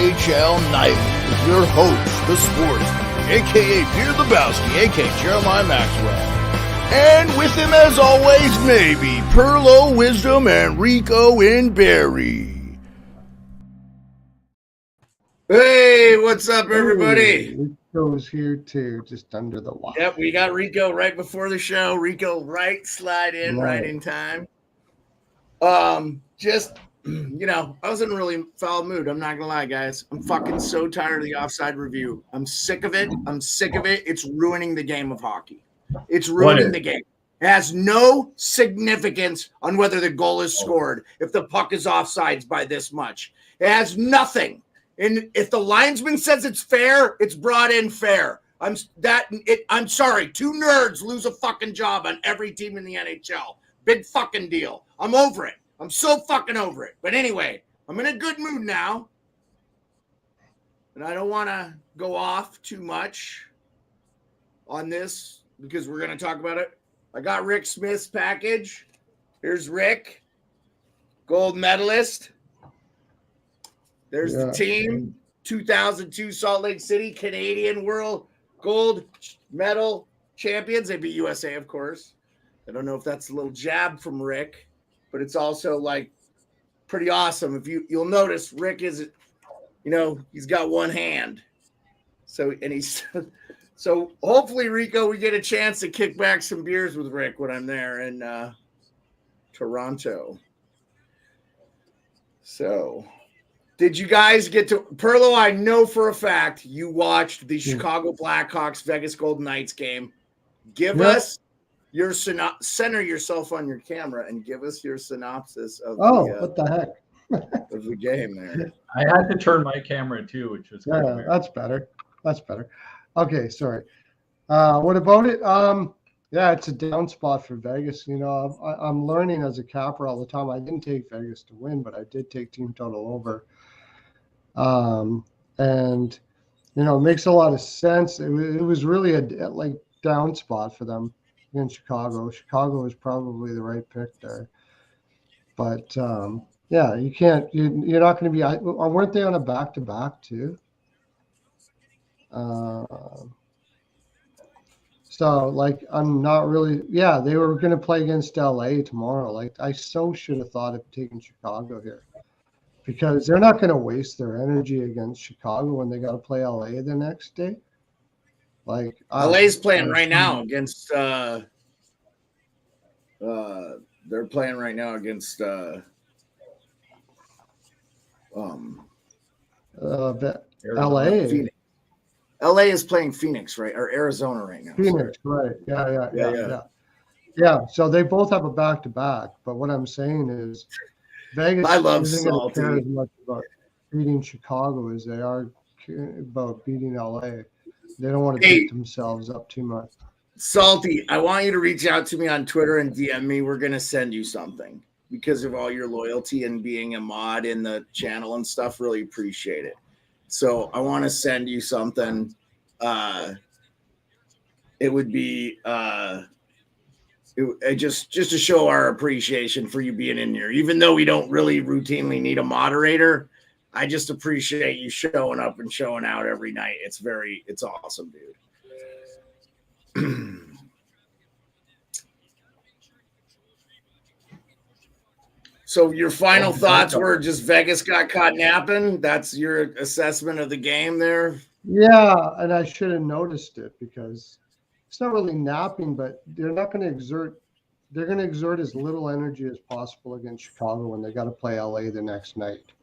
NHL Nightly with your host, the sports, a.k.a. Peter Lebowski, a.k.a. Jeremiah Maxwell. And with him, as always, maybe Perlo, Wisdom, and Rico in Barry. Hey, what's up, everybody? Hey, Rico's here too, just under the wire. Yep, we got Rico right before the show. Rico slide in right in time. I was in a really foul mood. I'm not gonna lie, guys. I'm fucking so tired of the offside review. I'm sick of it. It's ruining the game of hockey. It's ruining the game. It has no significance on whether the goal is scored if the puck is offsides by this much. It has nothing. And if the linesman says it's fair, it's brought in fair. I'm sorry. Two nerds lose a fucking job on every team in the NHL. Big fucking deal. I'm over it. I'm so fucking over it. But anyway, I'm in a good mood now. And I don't want to go off too much on this because we're going to talk about it. I got Rick Smith's package. Here's Rick, gold medalist. There's the team, 2002 Salt Lake City, Canadian World Gold Medal champions. They beat USA, of course. I don't know if that's a little jab from Rick, but it's also like pretty awesome. If you'll notice, Rick is, he's got one hand. So hopefully, Rico, we get a chance to kick back some beers with Rick when I'm there in Toronto. So, did you guys get to Perlo? I know for a fact you watched the Chicago Blackhawks Vegas Golden Knights game. Give us your center yourself on your camera and give us your synopsis of what the heck of the game there. I had to turn my camera too, which was kind of weird. That's better. Okay, sorry. What about it? It's a down spot for Vegas. I'm learning as a capper all the time. I didn't take Vegas to win, but I did take team total over. And it makes a lot of sense. It was really a down spot for them in Chicago. Chicago is probably the right pick there. But you can't. You're not going to be. Weren't they on a back-to-back too? I'm not really. Yeah, they were going to play against LA tomorrow. I so should have thought of taking Chicago here, because they're not going to waste their energy against Chicago when they got to play LA the next day. LA's playing right now against. They're playing right now against. LA. Phoenix. LA is playing Phoenix, right? Or Arizona right now. Phoenix, right. Yeah. So they both have a back-to-back. But what I'm saying is Vegas isn't going to care as much about beating Chicago as they are about beating LA. They don't want to beat themselves up too much. Salty, I want you to reach out to me on Twitter and DM me. We're going to send you something because of all your loyalty and being a mod in the channel and stuff. Really appreciate it. So I want to send you something. It would be just to show our appreciation for you being in here. Even though we don't really routinely need a moderator, I just appreciate you showing up and showing out every night. It's awesome, dude. So your final thoughts were just Vegas got caught napping. That's your assessment of the game there? Yeah, and I should have noticed it because it's not really napping, but they're not going to exert. They're going to exert as little energy as possible against Chicago when they got to play LA the next night.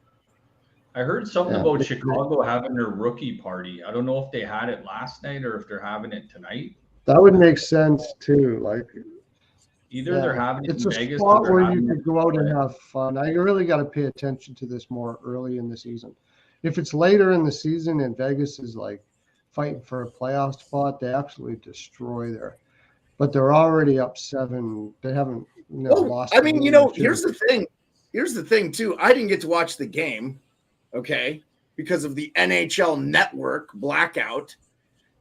I heard something about Chicago having their rookie party. I don't know if they had it last night or if they're having it tonight. That would make sense too. They're having it in Vegas. It's a spot where you could go out and have fun. You really got to pay attention to this more early in the season. If it's later in the season and Vegas is fighting for a playoff spot, they absolutely destroy there. But they're already up 7. They haven't lost. I mean, here's the thing. Here's the thing too. I didn't get to watch the game, okay, because of the NHL Network blackout.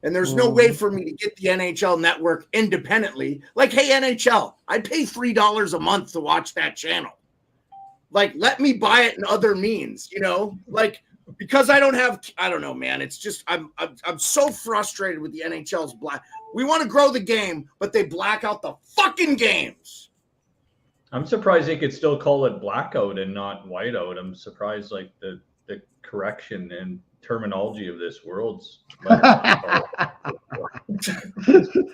And there's no way for me to get the NHL Network independently. Hey, NHL, I pay $3 a month to watch that channel. Let me buy it in other means, because I don't know, man. It's just I'm so frustrated with the NHL's black. We want to grow the game, but they black out the fucking games. I'm surprised they could still call it blackout and not whiteout. I'm surprised, like the correction and terminology of this world's. Yeah,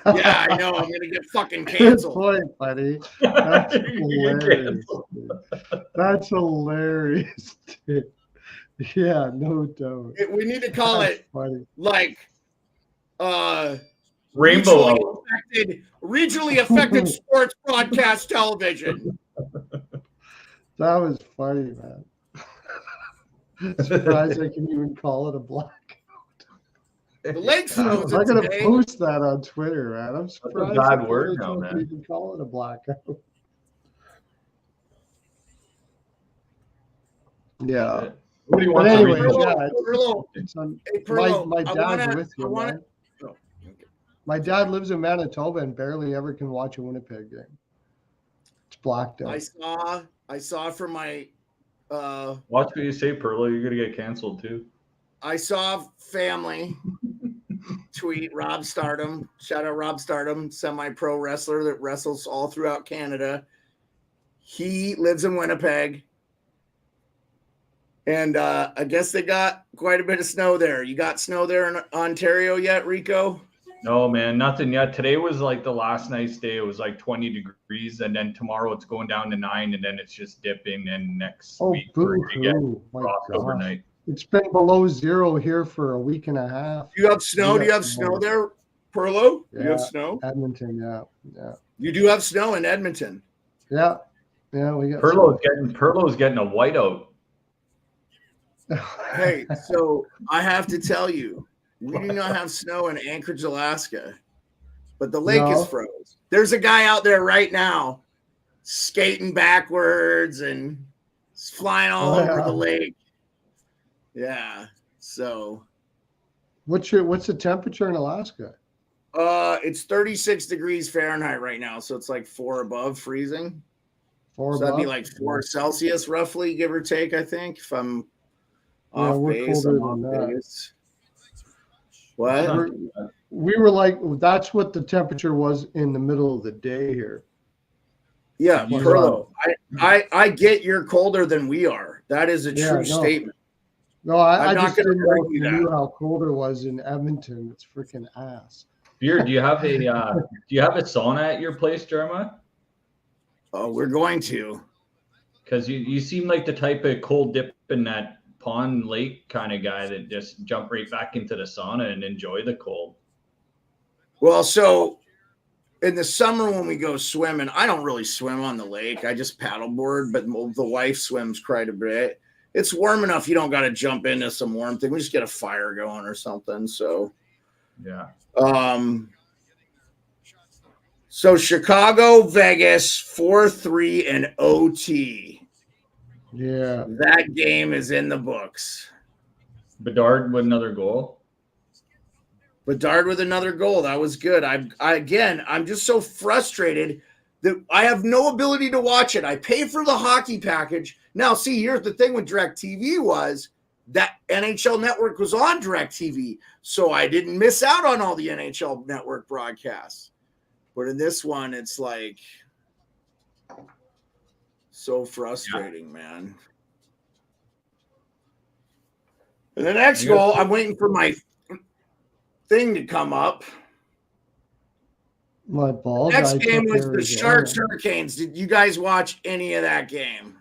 I know. I'm gonna get fucking canceled. Good point, buddy. That's hilarious. That's hilarious, dude. Yeah, no doubt. We need to call it funny. like Rainbow regionally affected sports broadcast television. That was funny, man. Surprised I can even call it a blackout. The Lakes I'm knows it gonna today. post that on Twitter, man. I'm surprised. That's a bad word now, man. You can call it a blackout. Yeah. What do you But want? anyway, Perlo, it's on, hey, Perlo, my dad's with you, wanna, man. My dad lives in Manitoba and barely ever can watch a Winnipeg game. It's blacked out. I saw from my Watch what you say, Perlo. You're gonna get canceled too. I saw family tweet Rob Stardom. Shout out Rob Stardom, semi-pro wrestler that wrestles all throughout Canada. He lives in Winnipeg. And I guess they got quite a bit of snow there. You got snow there in Ontario yet, Rico? No, man, nothing yet. Today was like the last nice day. It was like 20 degrees, and then tomorrow it's going down to 9, and then it's just dipping. And next week we're gonna get frost overnight. It's been below zero here for a week and a half. Do you have snow? Do you have snow there, Perlo? Yeah. Do you have snow? Edmonton, yeah. You do have snow in Edmonton. Yeah, we got Perlo's getting a whiteout. Hey, so I have to tell you, we do not have snow in Anchorage, Alaska, but the lake is froze. There's a guy out there right now skating backwards and flying all over the lake. Yeah. So what's the temperature in Alaska? It's 36 degrees Fahrenheit right now, so it's like 4 above freezing. That'd be like 4 Celsius roughly, give or take, I think, if I'm off base. I'm off base. What? We were like, that's what the temperature was in the middle of the day here. Yeah, Perlo. I get you're colder than we are. That is a true statement. No, I just didn't know if you knew how cold it was in Edmonton. It's freaking ass. Beer, do you have a sauna at your place, Jeremiah? Oh, we're going to. Because you seem like the type of cold dip in that pond lake kind of guy that just jump right back into the sauna and enjoy the cold. Well, so in the summer when we go swimming, I don't really swim on the lake. I just paddleboard, but the wife swims quite a bit. It's warm enough. You don't got to jump into some warm thing. We just get a fire going or something. So, yeah. So Chicago, Vegas, 4-3 and OT. Yeah. That game is in the books. Bedard with another goal. Bedard with another goal. That was good. I'm just so frustrated that I have no ability to watch it. I pay for the hockey package. Now, see, here's the thing with DirecTV was that NHL Network was on DirecTV, so I didn't miss out on all the NHL Network broadcasts. But in this one, it's like so frustrating, man. And the next goal, I'm waiting for my thing to come up. My ball. Next game was the Sharks Hurricanes. Did you guys watch any of that game?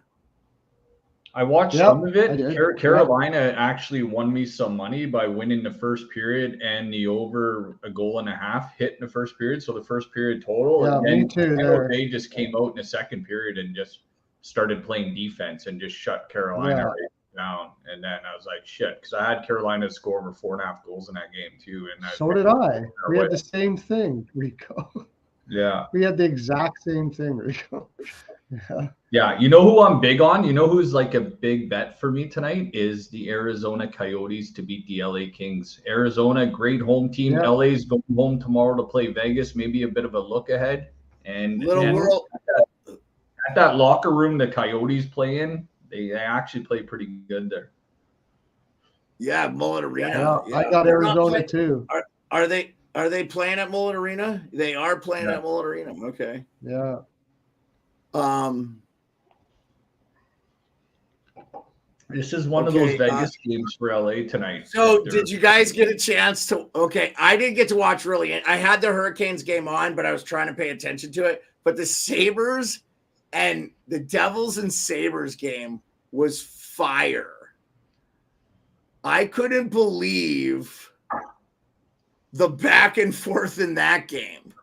I watched some of it. Carolina actually won me some money by winning the first period and the over a goal and a half hit in the first period. So the first period total. Yeah, and me too. They just came out in the second period and just started playing defense and just shut Carolina right down. And then I was like, shit, because I had Carolina score over 4.5 goals in that game too. And so did I. We had the same thing, Rico. Yeah. We had the exact same thing, Rico. Yeah. You know who I'm big on? You know who's like a big bet for me tonight is the Arizona Coyotes to beat the LA Kings. Arizona, great home team. Yeah. LA's going home tomorrow to play Vegas. Maybe a bit of a look ahead. And at that locker room the Coyotes play in, they actually play pretty good there. Yeah, Mullet Arena. Yeah, I got Arizona too. Are they playing at Mullet Arena? They are playing at Mullet Arena. Okay. Yeah. This is one of those Vegas games for LA tonight. So did you guys get a chance to I didn't get to watch really. I had the Hurricanes game on, but I was trying to pay attention to it. But the Sabres and the Devils and Sabres game was fire. I couldn't believe the back and forth in that game.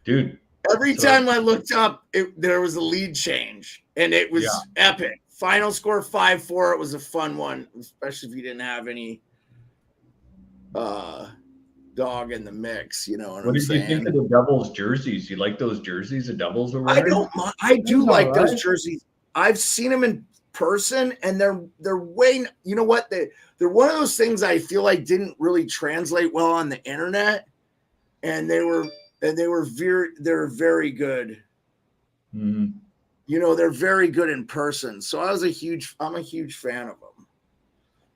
Dude. Every time I looked up, there was a lead change, and it was epic. Final score 5-4. It was a fun one, especially if you didn't have any dog in the mix. You know what I'm saying? What did you think of the Devils jerseys? You like those jerseys the Devils are wearing? I don't mind. I do like those jerseys. I've seen them in person, and they're way. You know what? They're one of those things I feel like didn't really translate well on the internet, and they're very good. Mm-hmm. You know, they're very good in person. So I'm a huge fan of them.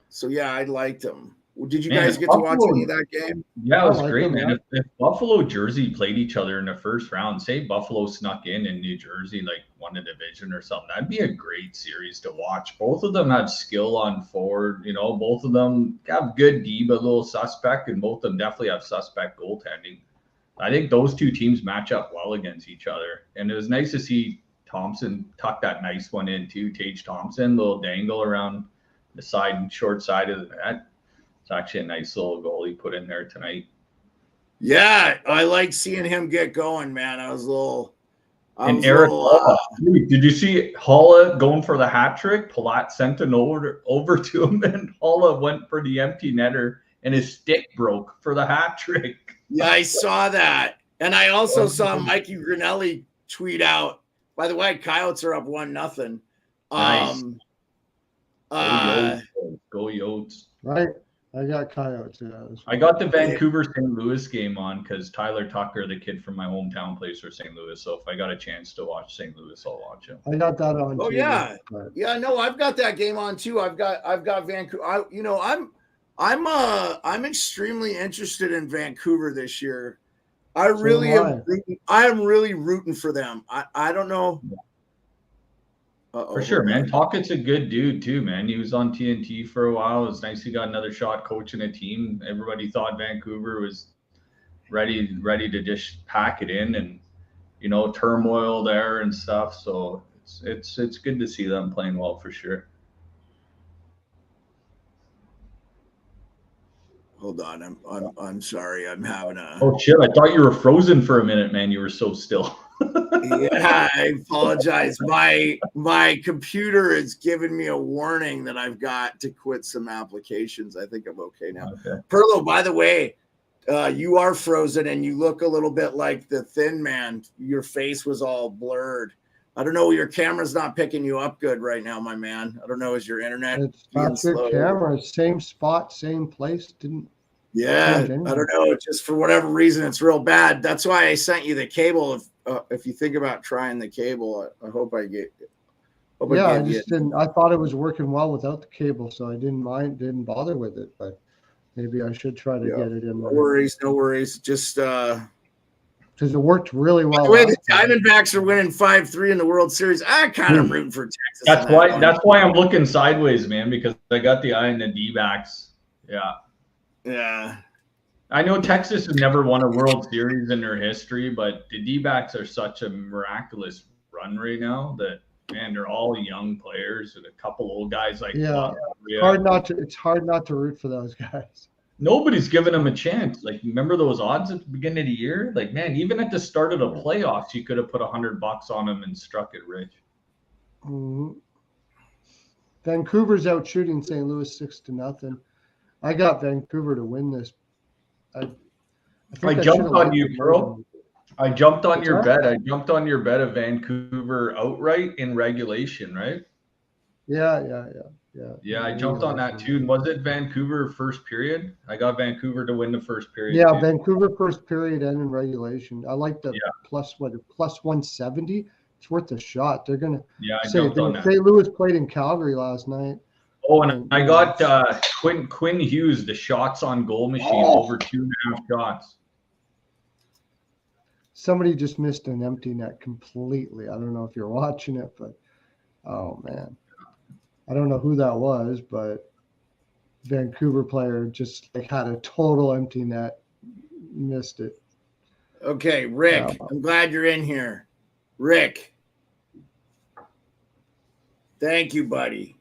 So yeah, I liked them. Did you guys get to watch any of that game? Yeah, it was great, man. If Buffalo, Jersey played each other in the first round, say Buffalo snuck in New Jersey, like won a division or something, that'd be a great series to watch. Both of them have skill on forward. You know, both of them have good D, but a little suspect, and both of them definitely have suspect goaltending. I think those two teams match up well against each other. And it was nice to see Thompson tuck that nice one in too. Tage Thompson, little dangle around the short side of the net. It's actually a nice little goal he put in there tonight. Yeah, I like seeing him get going, man. Eric Halla. Did you see Halla going for the hat trick? Palat sent an over to him, and Halla went for the empty netter, and his stick broke for the hat trick. Yeah, I saw that. And I also saw Mikey Grinelli tweet out, by the way, Coyotes are up 1-0. Nice. Go Yotes. Right. I got Coyotes. I got the Vancouver St. Louis game on because Tyler Tucker, the kid from my hometown, plays for St. Louis. So if I got a chance to watch St. Louis, I'll watch him. I got that on. Oh too, yeah, yeah. No, I've got that game on too. I've got Vancouver. I'm extremely interested in Vancouver this year. I am really rooting for them. I don't know. For sure, man. Tockett's a good dude too, man. He was on TNT for a while. It was nice he got another shot coaching a team. Everybody thought Vancouver was ready to just pack it in, and you know, turmoil there and stuff. So it's good to see them playing well for sure. Hold on, I'm sorry. I'm having a. Oh shit! I thought you were frozen for a minute, man. You were so still. Yeah, I apologize. My computer is giving me a warning that I've got to quit some applications. I think I'm okay now. Okay. Perlo, by the way, you are frozen and you look a little bit like the Thin Man. Your face was all blurred. I don't know. Your camera's not picking you up good right now, my man. I don't know. Is your internet? It's not good camera. Same spot, same place. Yeah, I don't know. Just for whatever reason, it's real bad. That's why I sent you the cable. If you think about trying the cable, I hope I get it. I just didn't. I thought it was working well without the cable, so I didn't bother with it. But maybe I should try to get it in. No worries. Just because it worked really well. By the way, the Diamondbacks are winning 5-3 in the World Series. I kind of rooting for Texas. That's why I'm looking sideways, man, because I got the eye on the D-backs. Yeah. I know Texas has never won a World Series in their history, but the D-backs are such a miraculous run right now that, man, they're all young players and a couple old guys like it's hard not to root for those guys. Nobody's giving them a chance. Like, remember those odds at the beginning of the year? Like, man, even at the start of the playoffs, you could have put $100 on them and struck it rich. Mm-hmm. Vancouver's out shooting St. Louis 6-0. I got Vancouver to win this. I jumped on you, bro. I jumped on your bet. I jumped on your bet of Vancouver outright in regulation, right? Yeah. I jumped on that too. And was it Vancouver first period? I got Vancouver to win the first period. Yeah, too. Vancouver first period and in regulation. I like the plus 170. It's worth a shot. They're gonna. Yeah, I jumped on that. St. Louis played in Calgary last night. Oh, and I got Quinn Hughes, the shots on goal machine, over 2.5 shots. Somebody just missed an empty net completely. I don't know if you're watching it, but oh man, I don't know who that was, but Vancouver player just had a total empty net, missed it. Okay, Rick, I'm glad you're in here. Rick, thank you, buddy.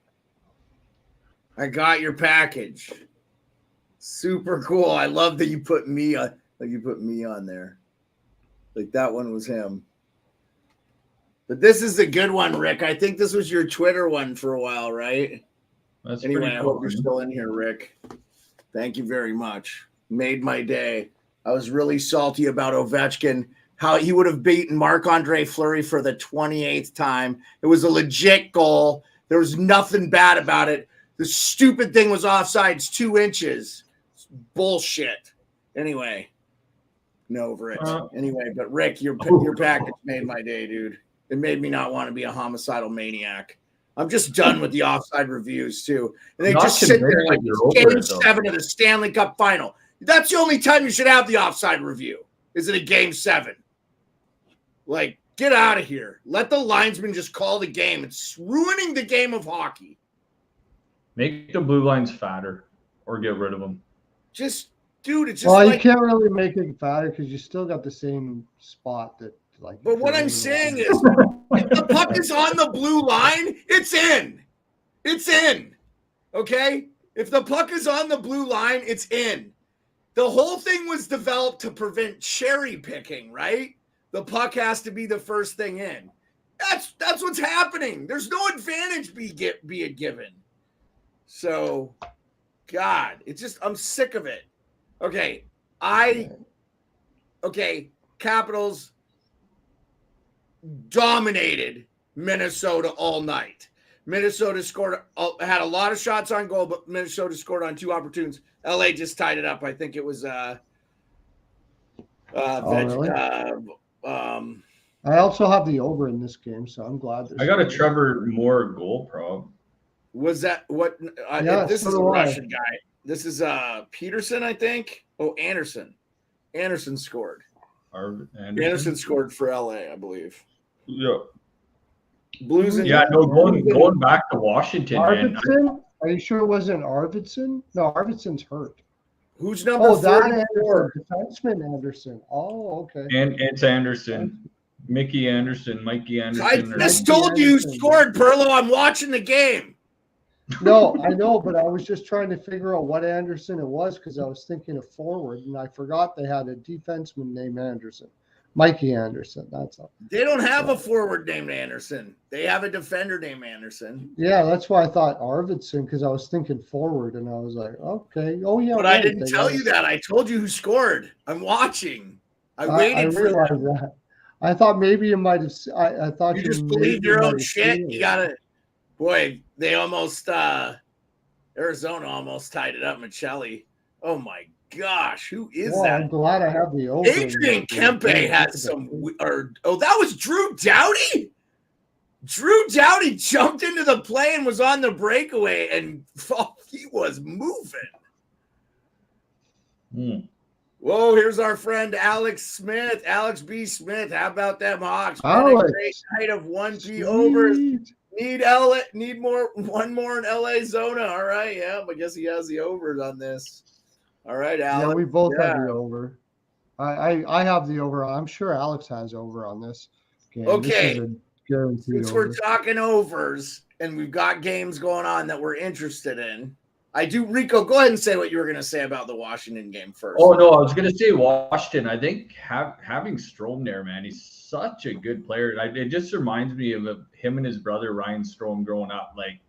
I got your package. Super cool. I love that you put me on. Like you put me on there. Like that one was him. But this is a good one, Rick. I think this was your Twitter one for a while, right? That's anyway, pretty I cool. hope you're still in here, Rick. Thank you very much. Made my day. I was really salty about Ovechkin, how he would have beaten Marc-Andre Fleury for the 28th time. It was a legit goal. There was nothing bad about it. The stupid thing was offsides 2 inches. It's bullshit. Anyway, over it. Anyway, but Rick, your package made my day, dude. It made me not want to be a homicidal maniac. I'm just done with the offside reviews too. And they just sit there like game 7 of the Stanley Cup final. That's the only time you should have the offside review. Is it a game 7? Like, get out of here. Let the linesman just call the game. It's ruining the game of hockey. Make the blue lines fatter or get rid of them. Just, dude, it's just you can't really make it fatter because you still got the same spot that like. But what I'm saying is, if the puck is on the blue line, it's in. It's in. Okay? If the puck is on the blue line, it's in. The whole thing was developed to prevent cherry picking, right? The puck has to be the first thing in. That's what's happening. There's no advantage being given. So, God, it's just, I'm sick of it. Okay, Capitals dominated Minnesota all night. Minnesota had a lot of shots on goal, but Minnesota scored on 2 opportunities. LA just tied it up. I think it was really? I also have the over in this game, so I'm glad. I got a Trevor Moore goal prop. Was that what? This is a Russian guy. This is Peterson, I think. Oh, Anderson. Anderson scored. Anderson scored for LA, I believe. Yeah. Blues and going back to Washington. Arvidsson? Man. Are you sure it wasn't Arvidsson? No, Arvidsson's hurt. Who's number 44? Defenseman Anderson. Oh, okay. And it's Anderson. Mickey Anderson, Mikey Anderson. I just told you scored, Perlo. I'm watching the game. No, I know, but I was just trying to figure out what Anderson it was because I was thinking of forward, and I forgot they had a defenseman named Anderson. Mikey Anderson, that's all. They don't have a forward named Anderson. They have a defender named Anderson. Yeah, that's why I thought Arvidsson because I was thinking forward, and I was like, okay. Oh, yeah. But I didn't tell you that. I told you who scored. I'm watching. I waited for that. I thought maybe you might have. I thought you just believe your own shit. You got to. Boy, they almost Arizona almost tied it up. Michelli. Oh my gosh, who is that? I'm glad I have the over. Adrian Kempe had some. That was Drew Doughty. Drew Doughty jumped into the play and was on the breakaway, and he was moving. Whoa, here's our friend Alex Smith, Alex B. Smith. How about them Hawks? Alex. Great night of 1P overs. Need one more in LA Zona. All right, yeah, I guess he has the overs on this. All right, Alex. Yeah, we both have the over. I have the over. I'm sure Alex has over on this game. Okay. This is a guaranteed Since over. we're talking overs and we've got games going on that we're interested in, Rico, go ahead and say what you were going to say about the Washington game first. Oh, no, I was going to say Washington. I think having Strome there, man, he's such a good player. It just reminds me of him and his brother, Ryan Strome, growing up. Like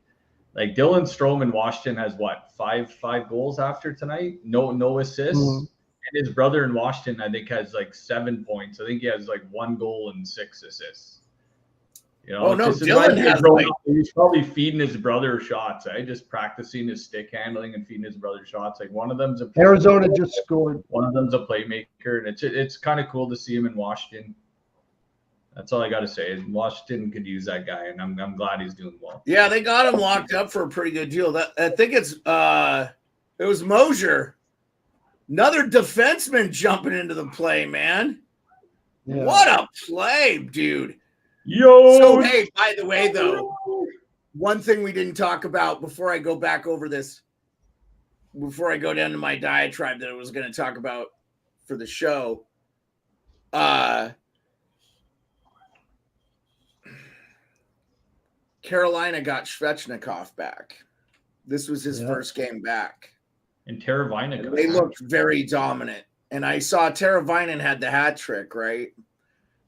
Dylan Strome in Washington has, what, five goals after tonight? No assists. Mm-hmm. And his brother in Washington, I think, has, 7 points. I think he has, 1 goal and 6 assists. You know, Dylan has he's probably feeding his brother shots, just practicing his stick handling and feeding his brother shots. One of them's Arizona just scored. One of them's a playmaker, and it's kind of cool to see him in Washington. That's all I got to say. Washington could use that guy, and I'm glad he's doing well. Yeah, they got him locked up for a pretty good deal. I think it was Mosier, another defenseman jumping into the play, man. Yeah. What a play, dude. Yo. So hey, by the way, though, one thing we didn't talk about before I go back over this, before I go down to my diatribe that I was going to talk about for the show, Carolina got Svechnikov back. This was his first game back. And Teravainen. They looked very dominant. And I saw Teravainen had the hat trick, right?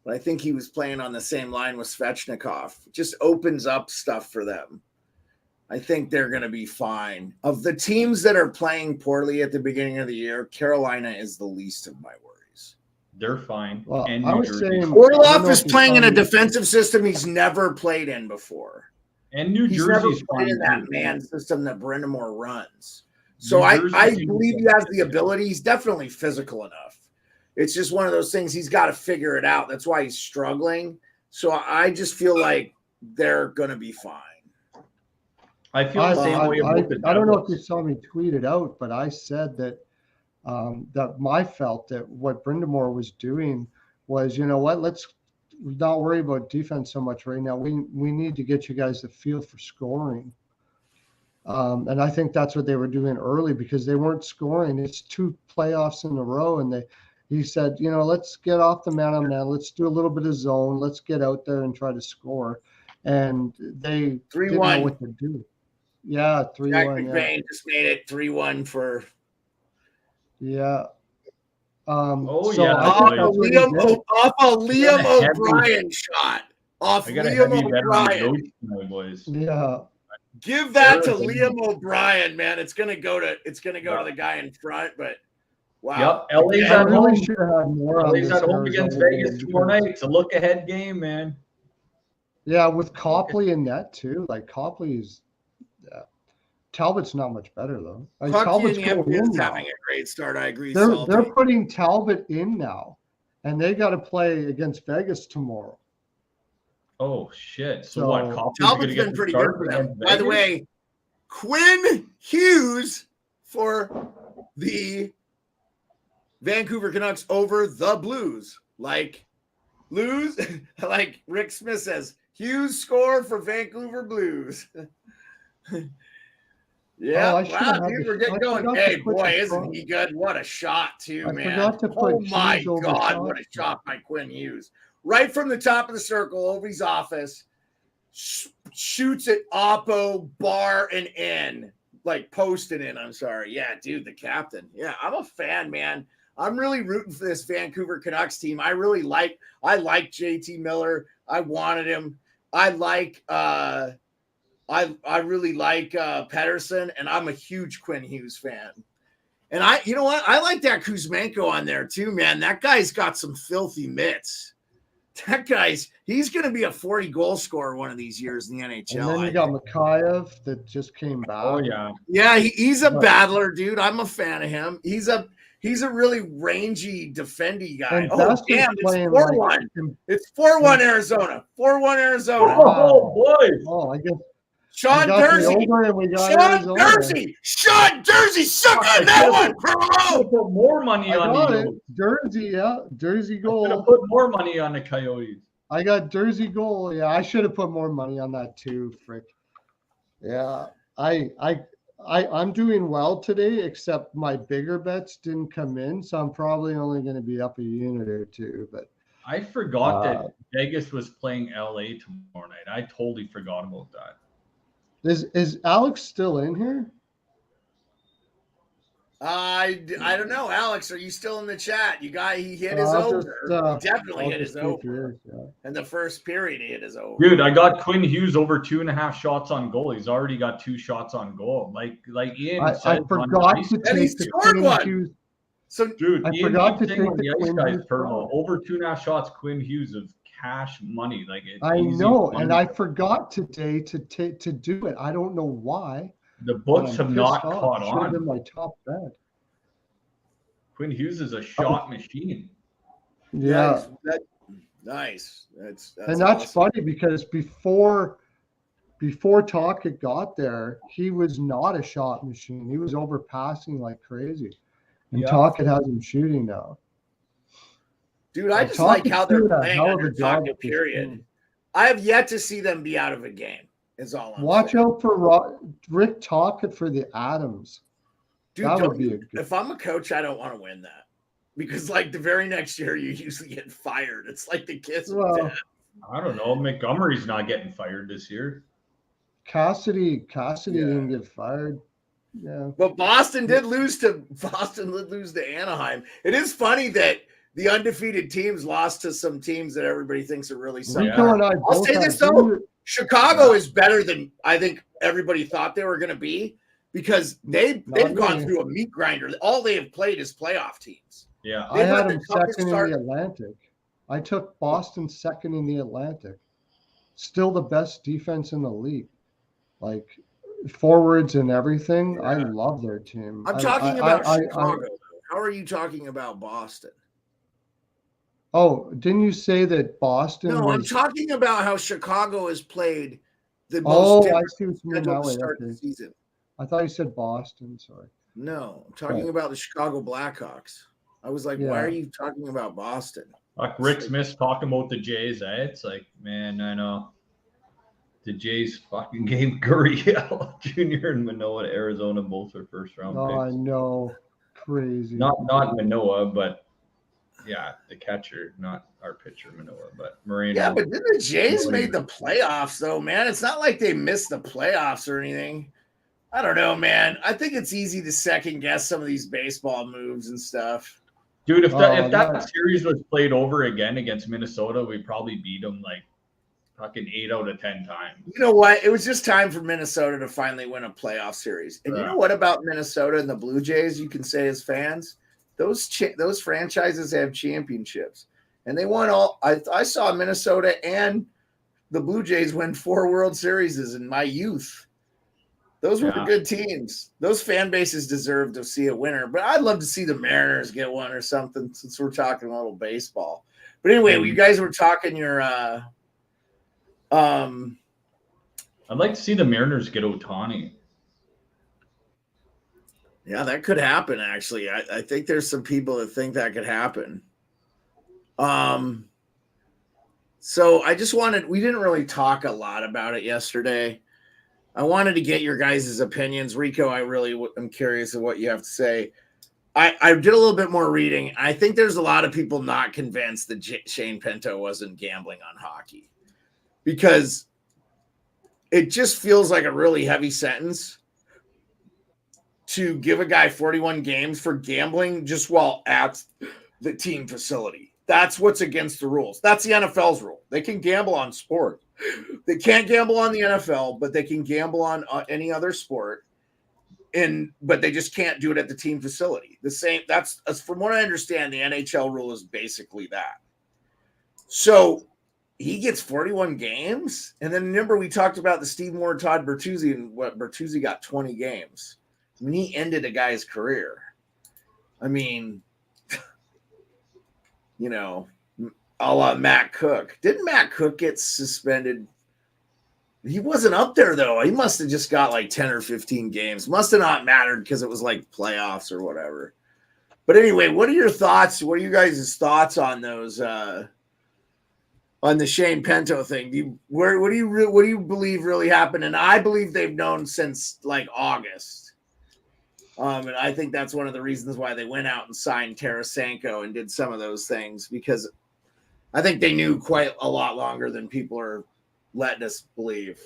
But I think he was playing on the same line with Svechnikov. It just opens up stuff for them. I think they're going to be fine. Of the teams that are playing poorly at the beginning of the year, Carolina is the least of my worries. They're fine. Well, and I was saying Orlov is playing in a defensive system he's never played in before. And New Jersey's never played in that man system that Brind'Amour runs. So I believe he has the ability. He's definitely physical enough. It's just one of those things he's got to figure it out. That's why he's struggling. So I just feel like they're going to be fine. I feel the same way about the I don't know if you saw me tweet it out, but I said that I felt that what Brind'Amour was doing was, you know what, let's not worry about defense so much right now. We need to get you guys the feel for scoring. And I think that's what they were doing early because they weren't scoring. It's 2 playoffs in a row. And he said, you know, let's get off the man-on-man. Let's do a little bit of zone. Let's get out there and try to score. And they 3-1. Didn't know what to do. Yeah, 3-1. Jack McBain just made it 3-1 for. Yeah. Off a Liam O'Brien shot. Off Liam O'Brien. Yeah. Give that to Liam O'Brien, man. It's gonna go to the guy in front, but wow. Yep. LA's at really home. should have had more. LA's at home against Vegas tomorrow night. It's a look ahead game, man. Yeah, with Copley in net too. Like Copley's Talbot's not much better though. Talbot's having a great start. I agree. They're putting Talbot in now, and they got to play against Vegas tomorrow. Oh shit! So what? Talbot's been pretty good for them. By the way, Quinn Hughes for the Vancouver Canucks over the Blues. Like Rick Smith says, Hughes scored for Vancouver Blues. Yeah, wow, dude, we're getting going. Hey, boy, isn't he good? What a shot, too, man. Oh, my God, what a shot by Quinn Hughes. Right from the top of the circle, over his office, shoots it oppo, bar, and in. Like, posted in, I'm sorry. Yeah, dude, the captain. Yeah, I'm a fan, man. I'm really rooting for this Vancouver Canucks team. I like JT Miller. I wanted him. I really like Pettersson, and I'm a huge Quinn Hughes fan. And you know what? I like that Kuzmenko on there too, man. That guy's got some filthy mitts. He's going to be a 40-goal scorer one of these years in the NHL. And then you got Mikheyev that just came back. Oh yeah, yeah. He's a battler, dude. I'm a fan of him. He's a really rangy, defendy guy. And oh damn! It's 4-1. It's 4-1 Arizona. 4-1 Arizona. Oh boy! Oh, I guess. Sean Dursey, suck on that one, bro. Put more money on it. Jersey goal. I put more money on the Coyotes. I got Jersey goal. Yeah, I should have put more money on that too. Frick. Yeah, I'm doing well today, except my bigger bets didn't come in, so I'm probably only going to be up a unit or two. But I forgot that Vegas was playing LA tomorrow night. I totally forgot about that. Is Alex still in here? I don't know, Alex. Are you still in the chat? He hit his over. He definitely hit his over. In the first period, he hit his over. Dude, I got Quinn Hughes over 2.5 shots on goal. He's already got 2 shots on goal. Like Ian said, I forgot to take the Quinn one. Hughes. So, dude, I forgot to take the ice guys over 2.5 shots. Quinn Hughes of cash money. Like I know, and I forgot today to do it. I don't know why. The books have not caught on. Should have been my top bet. Quinn Hughes is a shot machine. Yeah. Nice. That's that's awesome. funny because before Tocchet got there, he was not a shot machine. He was overpassing like crazy. And Tocchet has him shooting now. Dude, I just like how they're playing under Tocchet, period. Team. I have yet to see them be out of a game, is all I'm Watch saying. out for Rick Tocchet for the Adams. Dude, that would be if I'm a coach, I don't want to win that. Because, like, the very next year, you usually get fired. It's like the kiss of death. I don't know. Montgomery's not getting fired this year. Cassidy didn't get fired. Yeah. But Boston did lose to Anaheim. It is funny that the undefeated teams lost to some teams that everybody thinks are really something. I'll say this though, Chicago is better than I think everybody thought they were going to be because they've gone through a meat grinder. All they have played is playoff teams. Yeah, I had them second in the Atlantic. I took Boston second in the Atlantic. Still the best defense in the league. Like forwards and everything. Yeah. I love their team. I'm talking about Chicago. How are you talking about Boston? Oh, didn't you say that Boston? No, I'm talking about how Chicago has played the most. Oh, I see what you mean now. Start the season. I thought you said Boston. Sorry. No, I'm talking about the Chicago Blackhawks. I was like, why are you talking about Boston? Like Rick Smith's talking about the Jays, eh? It's like, man, I know. The Jays fucking gave Gurriel Jr. and Manoah to Arizona, both are first round picks. I know. Crazy. Not Manoah, but yeah, the catcher, not our pitcher Manoah, but Moreno. Yeah, but then the Jays made the playoffs though, man. It's not like they missed the playoffs or anything. I don't know, man. I think it's easy to second guess some of these baseball moves and stuff. Dude, if that series was played over again against Minnesota, we'd probably beat them like fucking 8 out of 10 times. You know what? It was just time for Minnesota to finally win a playoff series. And you know what about Minnesota and the Blue Jays? You can say as fans, those franchises have championships, and they won all. I saw Minnesota and the Blue Jays win 4 World Series in my youth. Those were good teams. Those fan bases deserve to see a winner. But I'd love to see the Mariners get one or something since we're talking a little baseball. But anyway, you guys were talking your I'd like to see the Mariners get Ohtani. Yeah, that could happen, actually. I think there's some people that think that could happen. So I just we didn't really talk a lot about it yesterday. I wanted to get your guys' opinions. Rico, I really am curious of what you have to say. I did a little bit more reading. I think there's a lot of people not convinced that Shane Pinto wasn't gambling on hockey because it just feels like a really heavy sentence to give a guy 41 games for gambling just while at the team facility. That's what's against the rules. That's the NFL's rule. They can gamble on sport. They can't gamble on the NFL, but they can gamble on any other sport. But they just can't do it at the team facility. That's from what I understand, the NHL rule is basically that. So he gets 41 games. And then remember, we talked about the Steve Moore, Todd Bertuzzi, and what Bertuzzi got 20 games. I mean, he ended a guy's career. I mean, you know, a la Matt Cook. Didn't Matt Cook get suspended? He wasn't up there, though. He must have just got like 10 or 15 games. Must have not mattered because it was like playoffs or whatever. But anyway, what are your thoughts? What are you guys' thoughts on those, on the Shane Pinto thing? What do you believe really happened? And I believe they've known since like August. And I think that's one of the reasons why they went out and signed Tarasenko and did some of those things, because I think they knew quite a lot longer than people are letting us believe.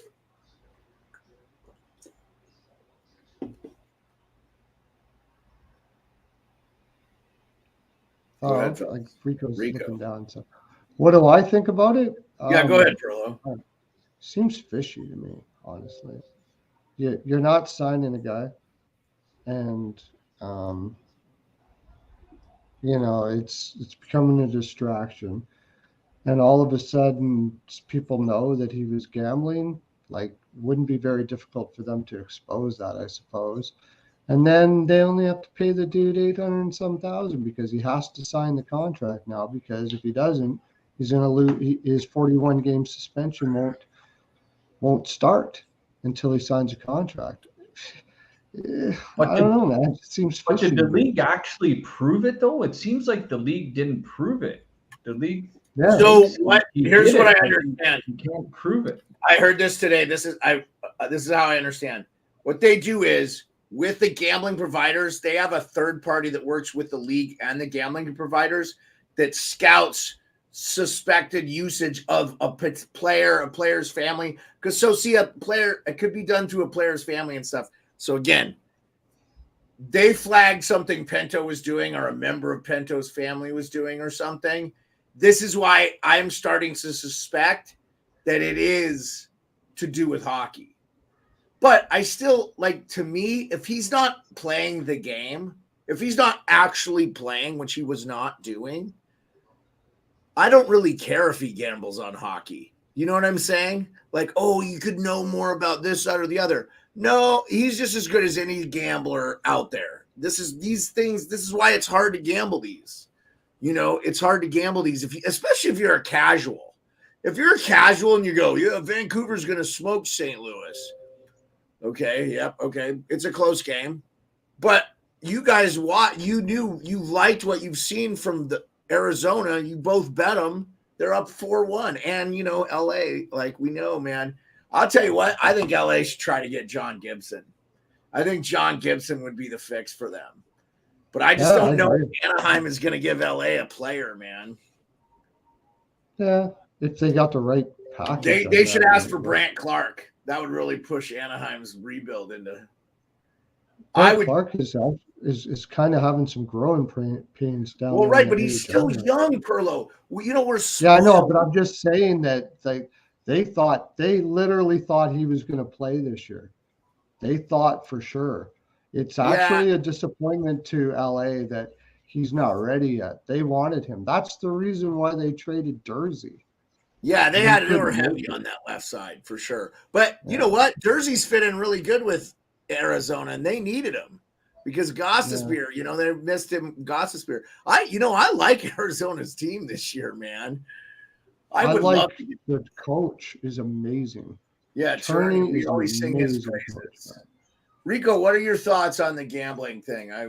Like Rico's looking down. So, what do I think about it? Yeah, go ahead, Perlo. Seems fishy to me, honestly. You're not signing a guy, and you know, it's becoming a distraction. And all of a sudden, people know that he was gambling. Like, wouldn't be very difficult for them to expose that, I suppose. And then they only have to pay the dude $800 and some thousand because he has to sign the contract now. Because if he doesn't, He's going to lose. His 41 game suspension won't start until he signs a contract. I don't know, man. It seems fishy. But did the league actually prove it, though? It seems like the league didn't prove it. The league. Yeah. So what? Here's what I understand. You can't prove it. I heard this today. This is how I understand. What they do is with the gambling providers, they have a third party that works with the league and the gambling providers that scouts suspected usage of a player's family. Because see, a player, it could be done through a player's family and stuff. So again, they flagged something Pinto was doing or a member of Pinto's family was doing or something. This is why I'm starting to suspect that it is to do with hockey. But I still, like, to me, if he's not playing the game, if he's not actually playing, which he was not doing, I don't really care if he gambles on hockey. You know what I'm saying? Like, oh, you could know more about this, that, or the other. No, he's just as good as any gambler out there. This is why it's hard to gamble these. You know, it's hard to gamble these, especially if you're a casual. If you're a casual and you go, yeah, Vancouver's going to smoke St. Louis. Okay, yep, okay. It's a close game. But you guys, you liked what you've seen from the Arizona. You both bet them. They're up 4-1. And, you know, LA, like we know, man. I'll tell you what, I think LA should try to get John Gibson. I think John Gibson would be the fix for them. But I just don't know if Anaheim is going to give LA a player, man. Yeah, if they got the right package. They should ask for Brant Clark. That would really push Anaheim's rebuild into. Clark is kind of having some growing pains down. Well, right, but he's still young, Perlo. You know, we're yeah, I know, but I'm just saying that they literally thought he was going to play this year. They thought for sure. It's actually a disappointment to LA that he's not ready yet. They wanted him. That's the reason why they traded Jersey. Yeah, they were heavy on that left side for sure. But you know what? Jersey's fit in really good with Arizona, and they needed him because Gostisbehere, you know, they missed him. Gostisbehere. I like Arizona's team this year, man. I would love the coach is amazing. Yeah, Turney, we always sing his praises. Rico, what are your thoughts on the gambling thing? I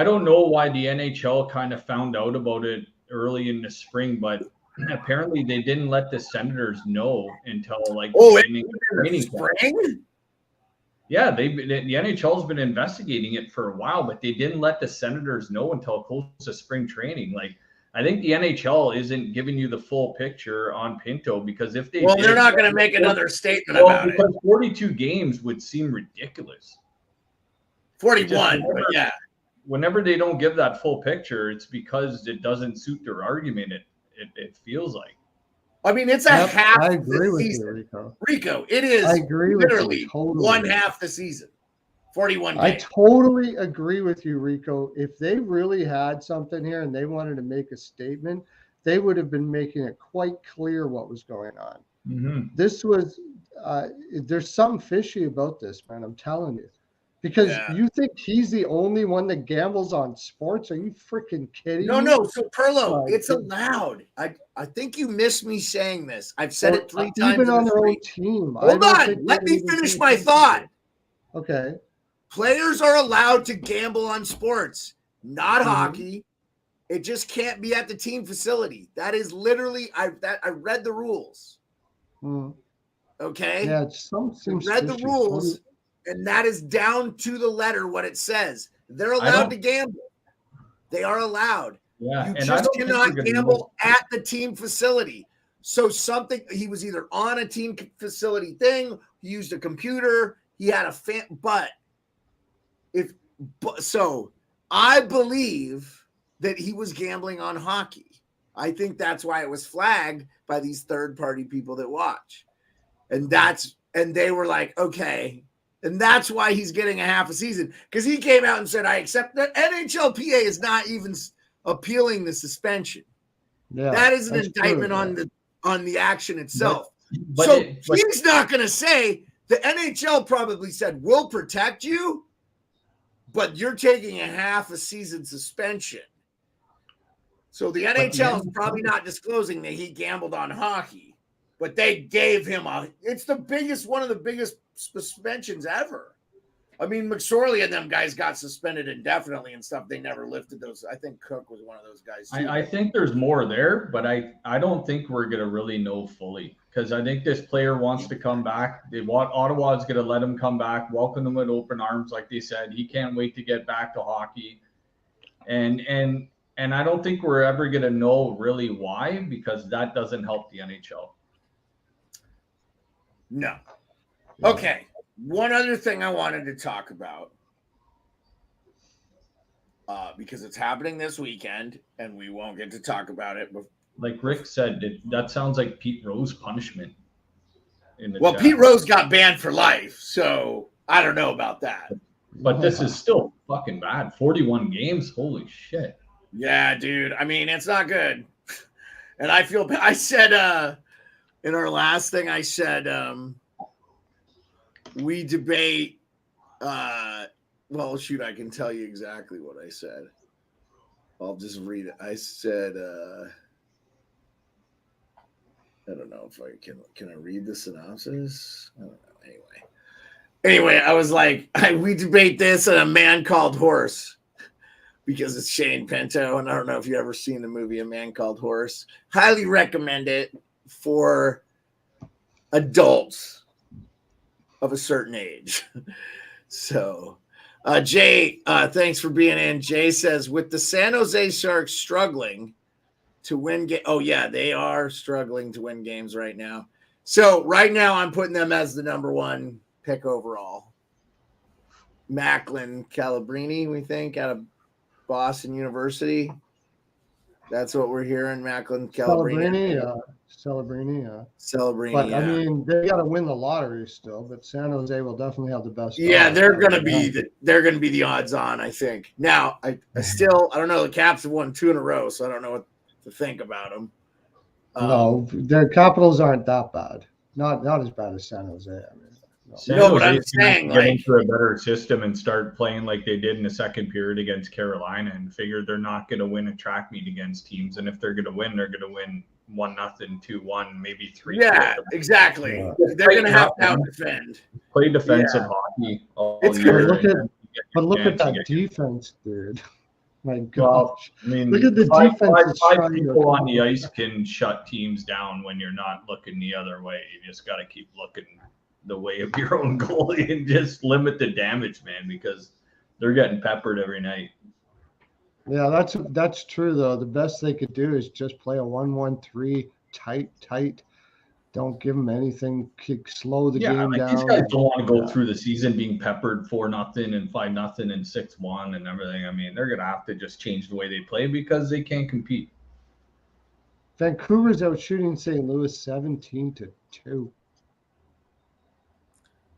don't know why the NHL kind of found out about it early in the spring, but apparently they didn't let the Senators know until like in the spring. Yeah, the NHL's been investigating it for a while, but they didn't let the Senators know until close to spring training. Like, I think the NHL isn't giving you the full picture on Pinto because if they they're not going to make another statement about it. Because 42 games would seem ridiculous. 41, but whenever they don't give that full picture, it's because it doesn't suit their argument. It feels like. I mean, it's a half. I agree with season. you, Rico. Rico, it is. I agree literally with you, totally. one half the season. 41 games. I totally agree with you, Rico. If they really had something here and they wanted to make a statement, they would have been making it quite clear what was going on. Mm-hmm. This was there's something fishy about this, man. I'm telling you. Because you think he's the only one that gambles on sports? Are you freaking kidding me? No. So, Perlo, it's allowed. I think you missed me saying this. I've said it 3 times. Even on their own team. Hold on. Let me finish my thought. Okay. Players are allowed to gamble on sports, not hockey. It just can't be at the team facility. That is literally I read the rules. Okay? Yeah, it's read the rules, and that is down to the letter what it says. They're allowed to gamble. They are allowed. Yeah, you just cannot gamble at the team facility. So he was either on a team facility thing, he used a computer, he had a but I believe that he was gambling on hockey. I think that's why it was flagged by these third-party people that watch. And they were like, okay. And that's why he's getting a half a season. Because he came out and said, I accept that NHLPA is not even appealing the suspension. Yeah, that is an indictment on the action itself. He's not going to say the NHL probably said, we'll protect you, but you're taking a half a season suspension. So the NHL is probably not disclosing that he gambled on hockey, but they gave him it's one of the biggest suspensions ever. I mean, McSorley and them guys got suspended indefinitely and stuff. They never lifted those. I think Cook was one of those guys too. I think there's more there, but I don't think we're going to really know fully, because I think this player wants to come back. Ottawa is going to let him come back, welcome him with open arms, like they said. He can't wait to get back to hockey. And I don't think we're ever going to know really why, because that doesn't help the NHL. No. Okay. One other thing I wanted to talk about, because it's happening this weekend, and we won't get to talk about it. Like Rick said, that sounds like Pete Rose punishment. Well, Pete Rose got banned for life, so I don't know about that. But this is still fucking bad. 41 games, holy shit. Yeah, dude. I mean, it's not good. And I said in our last thing, I said we debate. Well, shoot, I can tell you exactly what I said. I'll just read it. I said, I don't know if I can I read the synopsis? I don't know. Anyway, I was like, we debate this and a man called Horse, because it's Shane Pinto. And I don't know if you've ever seen the movie A Man Called Horse. Highly recommend it for adults of a certain age. So, Jay, thanks for being in. Jay says, with the San Jose Sharks struggling to win oh yeah, they are struggling to win games right now. So right now I'm putting them as the number one pick overall. Macklin Calabrini, we think, out of Boston University. That's what we're hearing. Macklin Calabrini. Celebrini. But I mean, they got to win the lottery still. But San Jose will definitely have the best. Yeah, they're going to be the odds on, I think. Now, I don't know. The Caps have won 2 in a row, so I don't know what to think about them. No, their Capitals aren't that bad. Not as bad as San Jose. I mean, no, but I'm saying, get into a better system and start playing like they did in the second period against Carolina, and figure they're not going to win a track meet against teams. And if they're going to win, they're going to win 1-0, 2-1, maybe 3. Yeah, exactly. Yeah. They're going to have to out-defend. Play defensive hockey all year. Look at that defense, dude. My gosh. I mean, look at the defense. 5 people on the ice can shut teams down when you're not looking the other way. You just got to keep looking the way of your own goalie and just limit the damage, man, because they're getting peppered every night. Yeah, that's true though. The best they could do is just play a 1-1-3 tight. Don't give them anything. Slow the game down. These guys don't want to go through the season being peppered 4-0 and 5-0 and 6-1 and everything. I mean, they're gonna have to just change the way they play because they can't compete. Vancouver's out shooting St. Louis 17-2.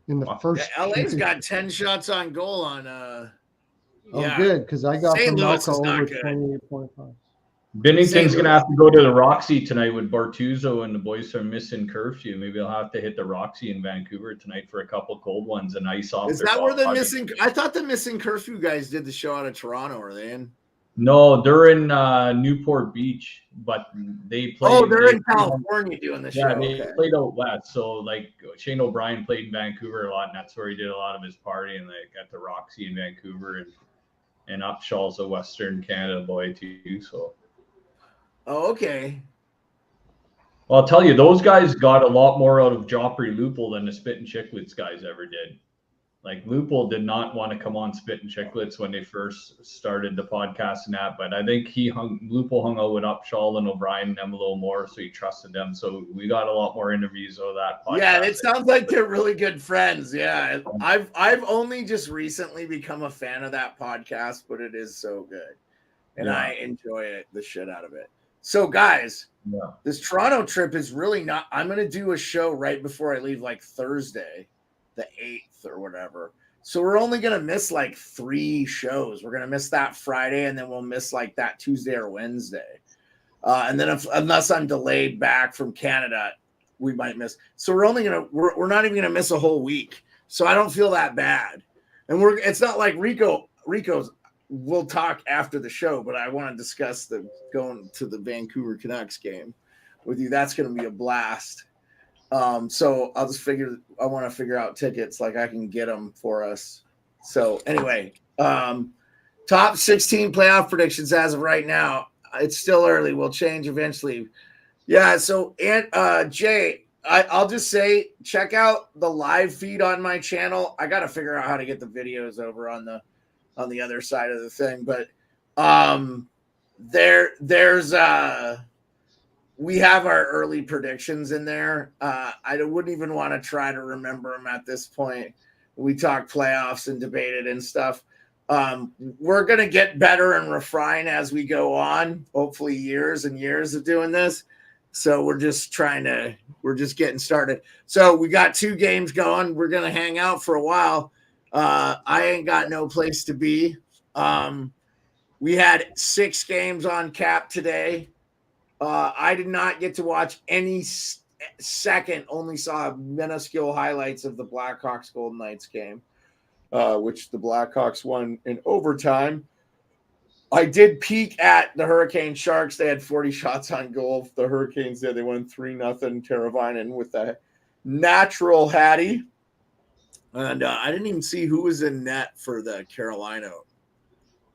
In the first, LA's got 10 shots on goal on. Good, because I got St. Louis over not 28.5. Binnington's going to have to go to the Roxy tonight with Bortuzzo, and the boys are missing curfew. Maybe I'll have to hit the Roxy in Vancouver tonight for a couple cold ones and ice off. Is that where the missing? I thought the missing curfew guys did the show out of Toronto. Are they in? No, they're in Newport Beach, but they play. Oh, they're in California doing the show. Yeah, they played out west. So, like, Shane O'Brien played in Vancouver a lot, and that's where he did a lot of his partying, like at the Roxy in Vancouver, and Upshaw's a Western Canada boy too. So. Oh, okay. Well, I'll tell you, those guys got a lot more out of Joffrey Lupul than the Spit and Chicklets guys ever did. Like, Lupul did not want to come on Spit and Chicklets when they first started the podcast and that, but I think Lupul hung out with Upshaw and O'Brien and them a little more, so he trusted them. So we got a lot more interviews of that podcast. Yeah, it sounds like they're really good friends. Yeah, I've only just recently become a fan of that podcast, but it is so good, and I enjoy the shit out of it. So, guys, this Toronto trip is really not. I'm going to do a show right before I leave, like Thursday, the 8th or whatever. So we're only going to miss like 3 shows. We're going to miss that Friday, and then we'll miss like that Tuesday or Wednesday. And then unless I'm delayed back from Canada, we might miss. So we're not even going to miss a whole week. So I don't feel that bad. And it's not like Rico's we'll talk after the show, but I want to discuss the going to the Vancouver Canucks game with you. That's going to be a blast. So I want to figure out tickets, like I can get them for us. So anyway, top 16 playoff predictions as of right now. It's still early. We'll change eventually. Yeah. So, and Jay, I'll just say, check out the live feed on my channel. I got to figure out how to get the videos over on the other side of the thing, but there's we have our early predictions in there. I wouldn't even want to try to remember them at this point. We talked playoffs and debated and stuff. We're going to get better and refine as we go on, hopefully years and years of doing this. So we're just getting started. So we got 2 games going. We're going to hang out for a while. I ain't got no place to be. We had 6 games on cap today. I did not get to watch any second, only saw minuscule highlights of the Blackhawks Golden Knights game, which the Blackhawks won in overtime. I did peek at the Hurricane Sharks. They had 40 shots on goal. The Hurricanes they won 3-0. Teravainen with a natural Hattie. And I didn't even see who was in net for the Carolina.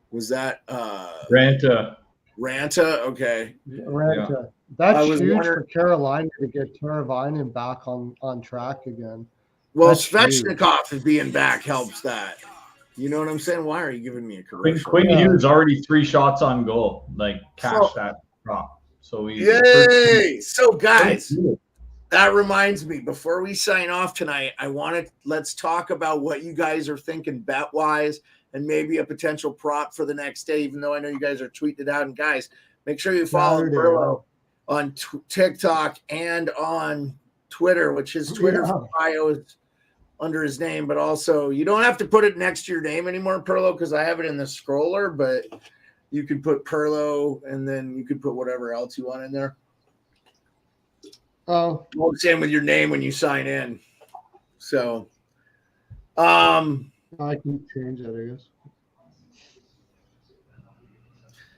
Was that Ranta? Okay. Ranta. Yeah. That's huge for Carolina to get Teravainen back on track again. Well, That's Svechnikov is being back helps that. You know what I'm saying? Why are you giving me a commercial? Quinn Hughes already 3 shots on goal. Like cash that prop. So yay! So guys, that reminds me. Before we sign off tonight, let's talk about what you guys are thinking bet wise, and maybe a potential prop for the next day. Even though I know you guys are tweeting it out, and guys, make sure you follow Burlow on TikTok and on Twitter, which his Twitter bio is under his name, but also you don't have to put it next to your name anymore, Perlo, because I have it in the scroller, but you can put Perlo and then you can put whatever else you want in there. Oh, same with your name when you sign in. So, I can change that, I guess.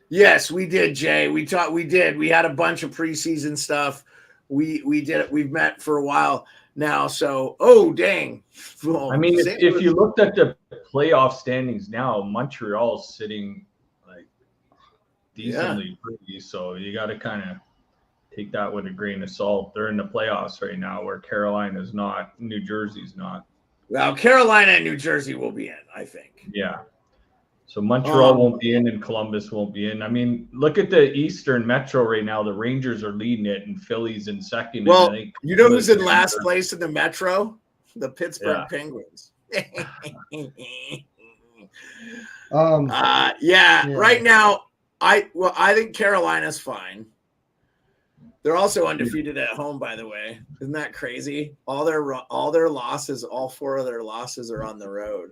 Yes, we did, Jay. We did. We had a bunch of preseason stuff. We did it. We've met for a while now. So, dang. Well, I mean, if you looked at the playoff standings now, Montreal's sitting like decently pretty. So you got to kind of take that with a grain of salt. They're in the playoffs right now, where Carolina's not, New Jersey's not. Well, Carolina and New Jersey will be in, I think. Yeah. So Montreal won't be in and Columbus won't be in. I mean, look at the Eastern Metro right now. The Rangers are leading it and Philly's in second. Well, you know who's in last place in the Metro? The Pittsburgh Penguins. Right now, I think Carolina's fine. They're also undefeated at home, by the way. Isn't that crazy? All their losses, all 4 of their losses are on the road.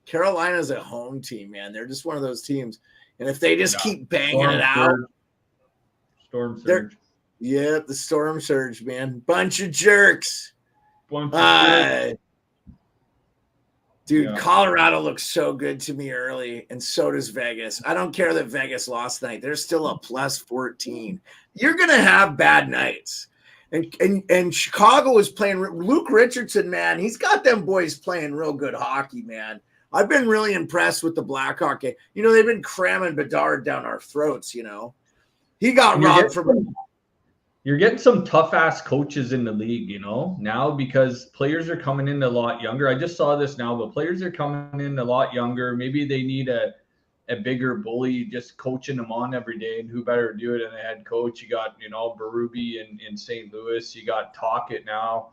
Carolina's a home team, man. They're just one of those teams. And if they just keep banging it out. Storm Surge. The Storm Surge, man. Bunch of jerks. Dude, Colorado looks so good to me early, and so does Vegas. I don't care that Vegas lost tonight. They're still a plus 14. You're going to have bad nights. And Chicago is playing. Luke Richardson, man, he's got them boys playing real good hockey, man. I've been really impressed with the Blackhawk game. You know, they've been cramming Bedard down our throats, you know. He got robbed from. You're getting some tough-ass coaches in the league, you know, now because players are coming in a lot younger. I just saw this now, but players are coming in a lot younger. Maybe they need a bigger bully just coaching them on every day, and who better to do it than a head coach? You got, you know, Berube in St. Louis. You got Tocchet now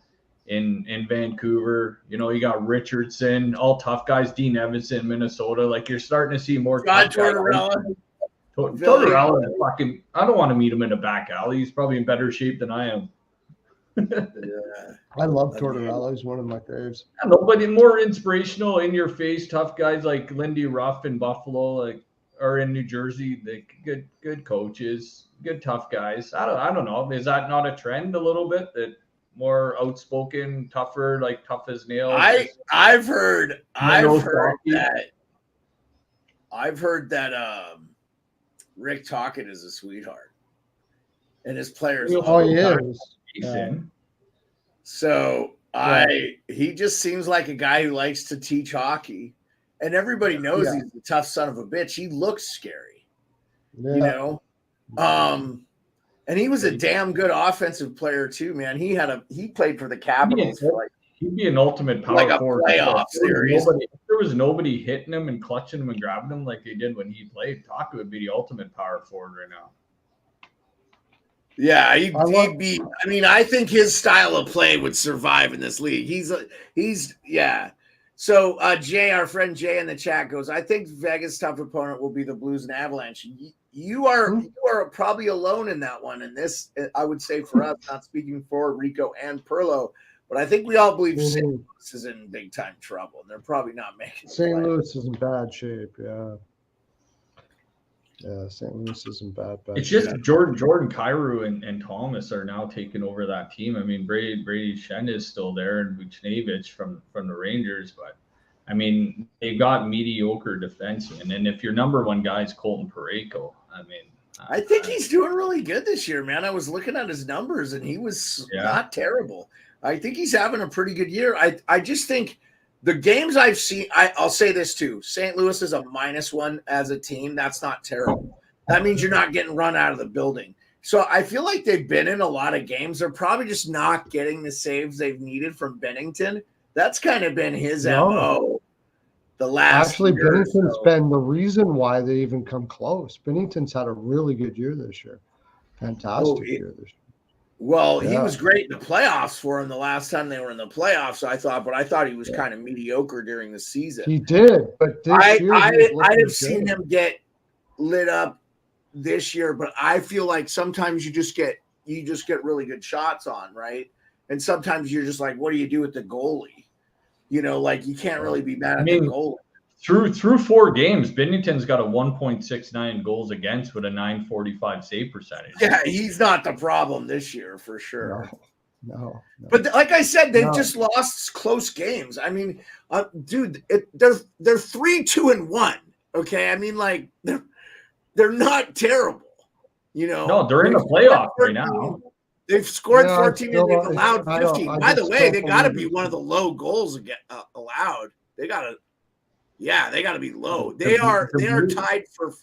in Vancouver. You know, you got Richardson, all tough guys. Dean Evason, Minnesota. Like, you're starting to see more. Tortorella. Tortorella, fucking, I don't want to meet him in a back alley. He's probably in better shape than I am. I love Tortorella. He's one of my faves. I know, but more inspirational, in your face, tough guys like Lindy Ruff in Buffalo, like, or in New Jersey, like good coaches, good tough guys. I don't know. Is that not a trend a little bit, that more outspoken, tougher, like tough as nails? I've heard that. I've heard that Rick Tocchet is a sweetheart, and his players. Oh, he is. So he just seems like a guy who likes to teach hockey, and everybody knows he's the tough son of a bitch. He looks scary, you know. And he was a damn good offensive player too, man. He played for the Capitals for like. He'd be an ultimate power forward. Playoff series. If there was nobody hitting him and clutching him and grabbing him like they did when he played, Taco would be the ultimate power forward right now. Yeah, he'd be. I mean, I think his style of play would survive in this league. He's. So Jay, our friend Jay in the chat goes, I think Vegas' tough opponent will be the Blues and Avalanche. You are probably alone in that one. And this, I would say for us, not speaking for Rico and Perlo, but I think we all believe St. Louis is in big time trouble, and they're probably not making. St. Louis is in bad shape. Yeah, St. Louis is in bad it's just shape. Jordan Kyrou and Thomas are now taking over that team. I mean, Brady Shen is still there, and Vucinovic from the Rangers, but I mean, they've got mediocre defensemen, and if your number one guy is Colton Parayko, I mean. I think he's doing really good this year, man. I was looking at his numbers, and he was not terrible. I think he's having a pretty good year. I just think the games I've seen, I'll say this too. St. Louis is a -1 as a team. That's not terrible. That means you're not getting run out of the building. So I feel like they've been in a lot of games. They're probably just not getting the saves they've needed from Bennington. That's kind of been his MO the last Actually, year. Bennington's been the reason why they even come close. Bennington's had a really good year this year. Fantastic year this year. Well, he was great in the playoffs for him the last time they were in the playoffs, I thought he was kind of mediocre during the season. He did, but this year I have seen him get lit up this year, but I feel like sometimes you just get really good shots on, right? And sometimes you're just like, what do you do with the goalie? You know, like you can't really be mad at the goalie. Through 4 games, Bennington's got a 1.69 goals against with a 945 save percentage. Yeah, he's not the problem this year for sure. No. But like I said, they've just lost close games. I mean, dude, they're 3-2-1. Okay, I mean, like they're not terrible. You know, no, they're in the playoff right now. They've scored 14 and they've allowed 15. By the way, they got to be one of the low goals allowed. They got to be low. They are tied for.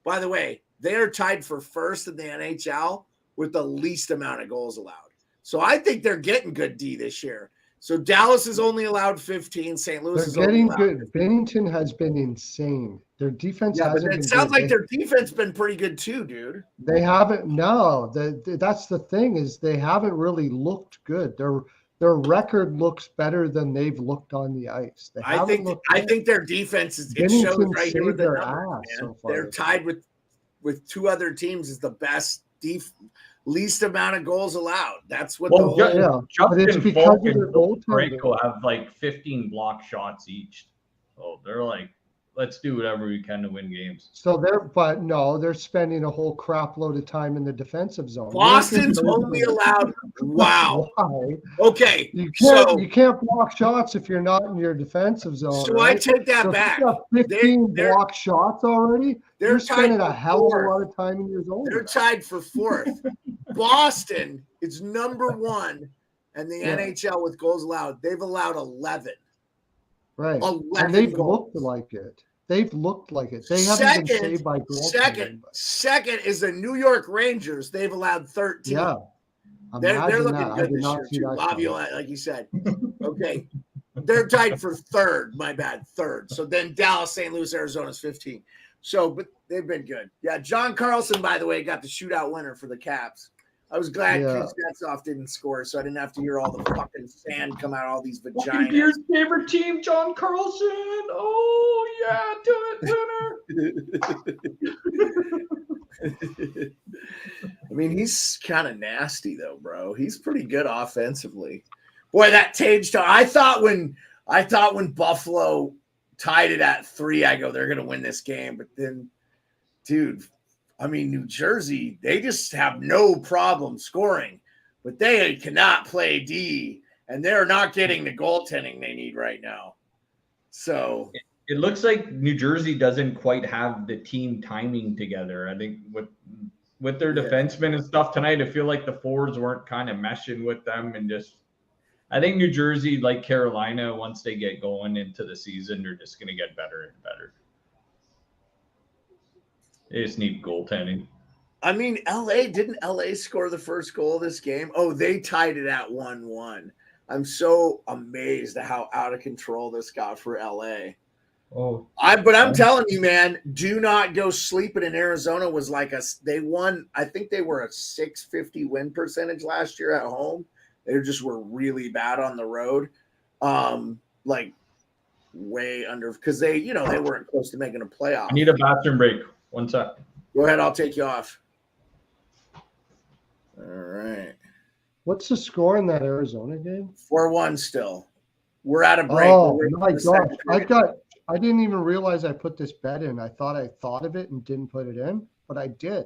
By the way, they are tied for first in the NHL with the least amount of goals allowed. So I think they're getting good D this year. So Dallas has only allowed 15. St. Louis is getting good. 15. Bennington has been insane. Their defense hasn't been. It sounds like their defense been pretty good too, dude. They haven't. No, that's the thing is they haven't really looked good. Their record looks better than they've looked on the ice. I think their defense is. It shows right here with the numbers, man. They're tied with 2 other teams as the best least amount of goals allowed. That's what but it's because of their goaltending. Have like 15 block shots each. So they're like, let's do whatever we can to win games. So they're spending a whole crap load of time in the defensive zone. Boston's only allowed. Wow. Why? Okay. You can't block shots if you're not in your defensive zone. So right? I take that back. If you got 15 block shots already. You're spending a hell of a lot of time in your zone. They're tied for 4th. Boston is number 1 in the NHL with goals allowed. They've allowed 11. Right. 11 and they've goals. Looked like it. They've looked like it. They haven't been saved by goals. Second is the New York Rangers. They've allowed 13. Yeah. They're looking good this year, too. Laviolette, like you said. Okay. They're tied for 3rd. My bad. 3rd. So then Dallas, St. Louis, Arizona's 15. So, but they've been good. Yeah, John Carlson, by the way, got the shootout winner for the Caps. I was glad Kuznetsov didn't score, so I didn't have to hear all the fucking sand come out of all these vaginas. Your favorite team, John Carlson. Oh, yeah, do it. I mean, he's kind of nasty, though, bro. He's pretty good offensively. Boy, that Tage, I thought when Buffalo tied it at 3, I go, they're going to win this game. But then, dude, I mean, New Jersey, they just have no problem scoring, but they cannot play D, and they're not getting the goaltending they need right now. So it looks like New Jersey doesn't quite have the team timing together. I think with their defensemen and stuff tonight, I feel like the forwards weren't kind of meshing with them, and just I think New Jersey, like Carolina, once they get going into the season, they're just going to get better and better. They just need goaltending. I mean, didn't LA score the first goal of this game? Oh, they tied it at 1-1. I'm so amazed at how out of control this got for LA. Oh, but I'm telling you, man, do not go sleeping. In Arizona was like they won. I think they were a 650 win percentage last year at home. They just were really bad on the road, like way under because they weren't close to making a playoff. I need a bathroom break. 1 sec. Go ahead, I'll take you off. All right. What's the score in that Arizona game? 4-1 still. We're at a break. Oh my gosh! I didn't even realize I put this bet in. I thought of it and didn't put it in, but I did.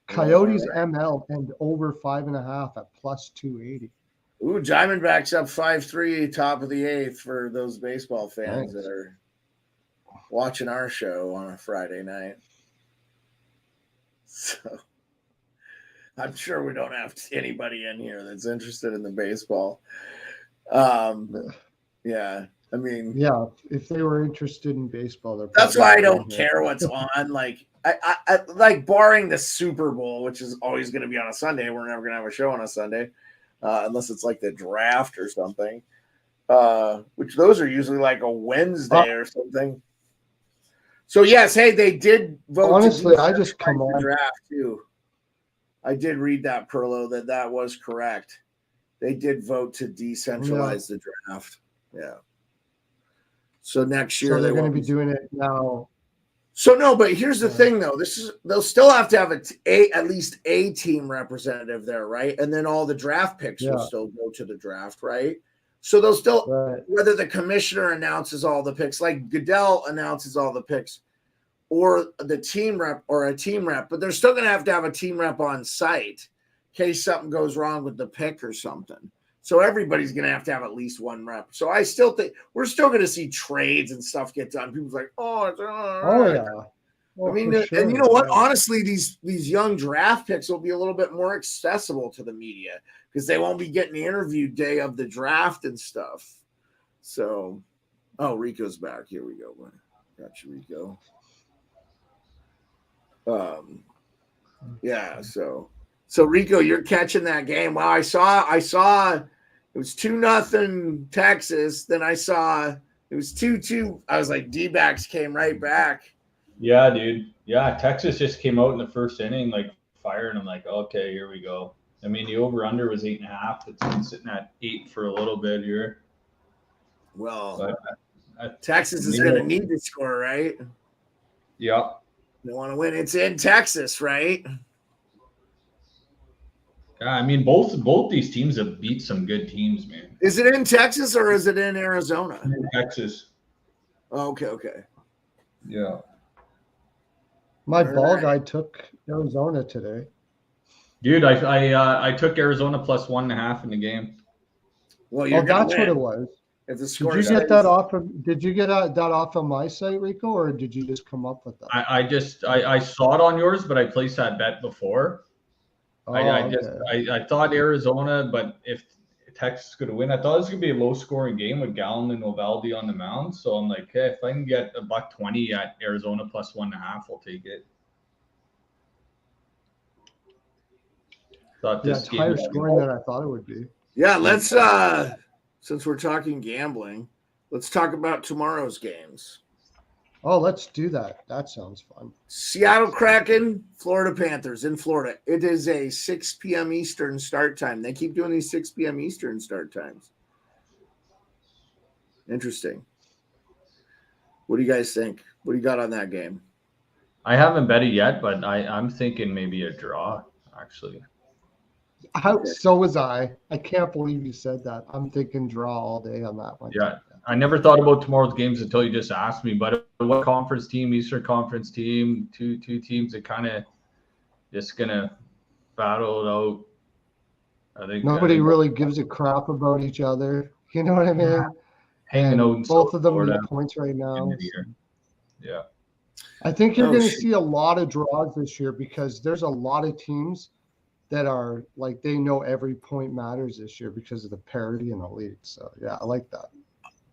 Coyotes ML and over 5.5 at plus 280. Ooh, Diamondbacks up 5-3, top of the 8th for those baseball fans that are watching our show on a Friday night. So I'm sure we don't have anybody in here that's interested in the baseball. Yeah. I mean, yeah, if they were interested in baseball, that's why I don't care what's on. Like, I like barring the Super Bowl, which is always going to be on a Sunday. We're never going to have a show on a Sunday, unless it's like the draft or something. Which those are usually like a Wednesday or something. So yes, hey, they did vote. Honestly, I just come on draft too. I did read that, Perlo, that was correct. They did vote to decentralize the draft. Yeah. So next year they're going to be doing it now. So no, but here's the thing, though. They'll still have to have at least a team representative there, right? And then all the draft picks will still go to the draft, right? So they'll still, whether the commissioner announces all the picks, like Goodell announces all the picks, or the team rep or a team rep, but they're still going to have a team rep on site in case something goes wrong with the pick or something. So everybody's going to have at least one rep. So I still think we're still going to see trades and stuff get done. People's like, yeah. Well, I mean, and you know what? Honestly, these young draft picks will be a little bit more accessible to the media because they won't be getting the interview day of the draft and stuff. So, Rico's back. Here we go. Got you, Rico. Yeah. So Rico, you're catching that game. Wow, I saw. It was 2-0 Texas. Then I saw it was 2-2. I was like, D-backs came right back. Yeah, dude. Yeah, Texas just came out in the first inning, like firing. I'm like, okay, here we go. I mean, the over/under was 8.5. It's been sitting at 8 for a little bit here. Well, Texas is going to need to score, right? Yeah. They want to win. It's in Texas, right? Yeah, I mean, both these teams have beat some good teams, man. Is it in Texas or is it in Arizona? In Texas. Oh, okay. Yeah. My ball guy took Arizona today. Dude, I took Arizona plus 1.5 in the game. Well, that's what it was. If the did score you get that off of? Did you get that off of my site, Rico, or did you just come up with that? I saw it on yours, but I placed that bet before. I thought Arizona, but if Texas could win, I thought it was gonna be a low-scoring game with Gallen and Ovaldi on the mound. So I'm like, hey, if I can get $1.20 at Arizona plus 1.5, I'll take it. It's higher scoring than I thought it would be. Yeah, let's since we're talking gambling, let's talk about tomorrow's games. Oh, let's do that. That sounds fun. Seattle Kraken, Florida Panthers in Florida. It is a 6 p.m. Eastern start time. They keep doing these 6 p.m. Eastern start times. Interesting. What do you guys think? What do you got on that game? I haven't bet it yet, but I'm thinking maybe a draw, actually. So was I. I can't believe you said that. I'm thinking draw all day on that one. Yeah. I never thought about tomorrow's games until you just asked me. But what conference team, Eastern Conference team, two teams that kind of just gonna battle it out. I think nobody really gives a crap about each other. You know what I mean? hanging out in both South of them Florida need points right now. Yeah. I think you're Oh, going to shit. see a lot of draws this year because there's a lot of teams that are like they know every point matters this year because of the parity in the league. So yeah, I like that.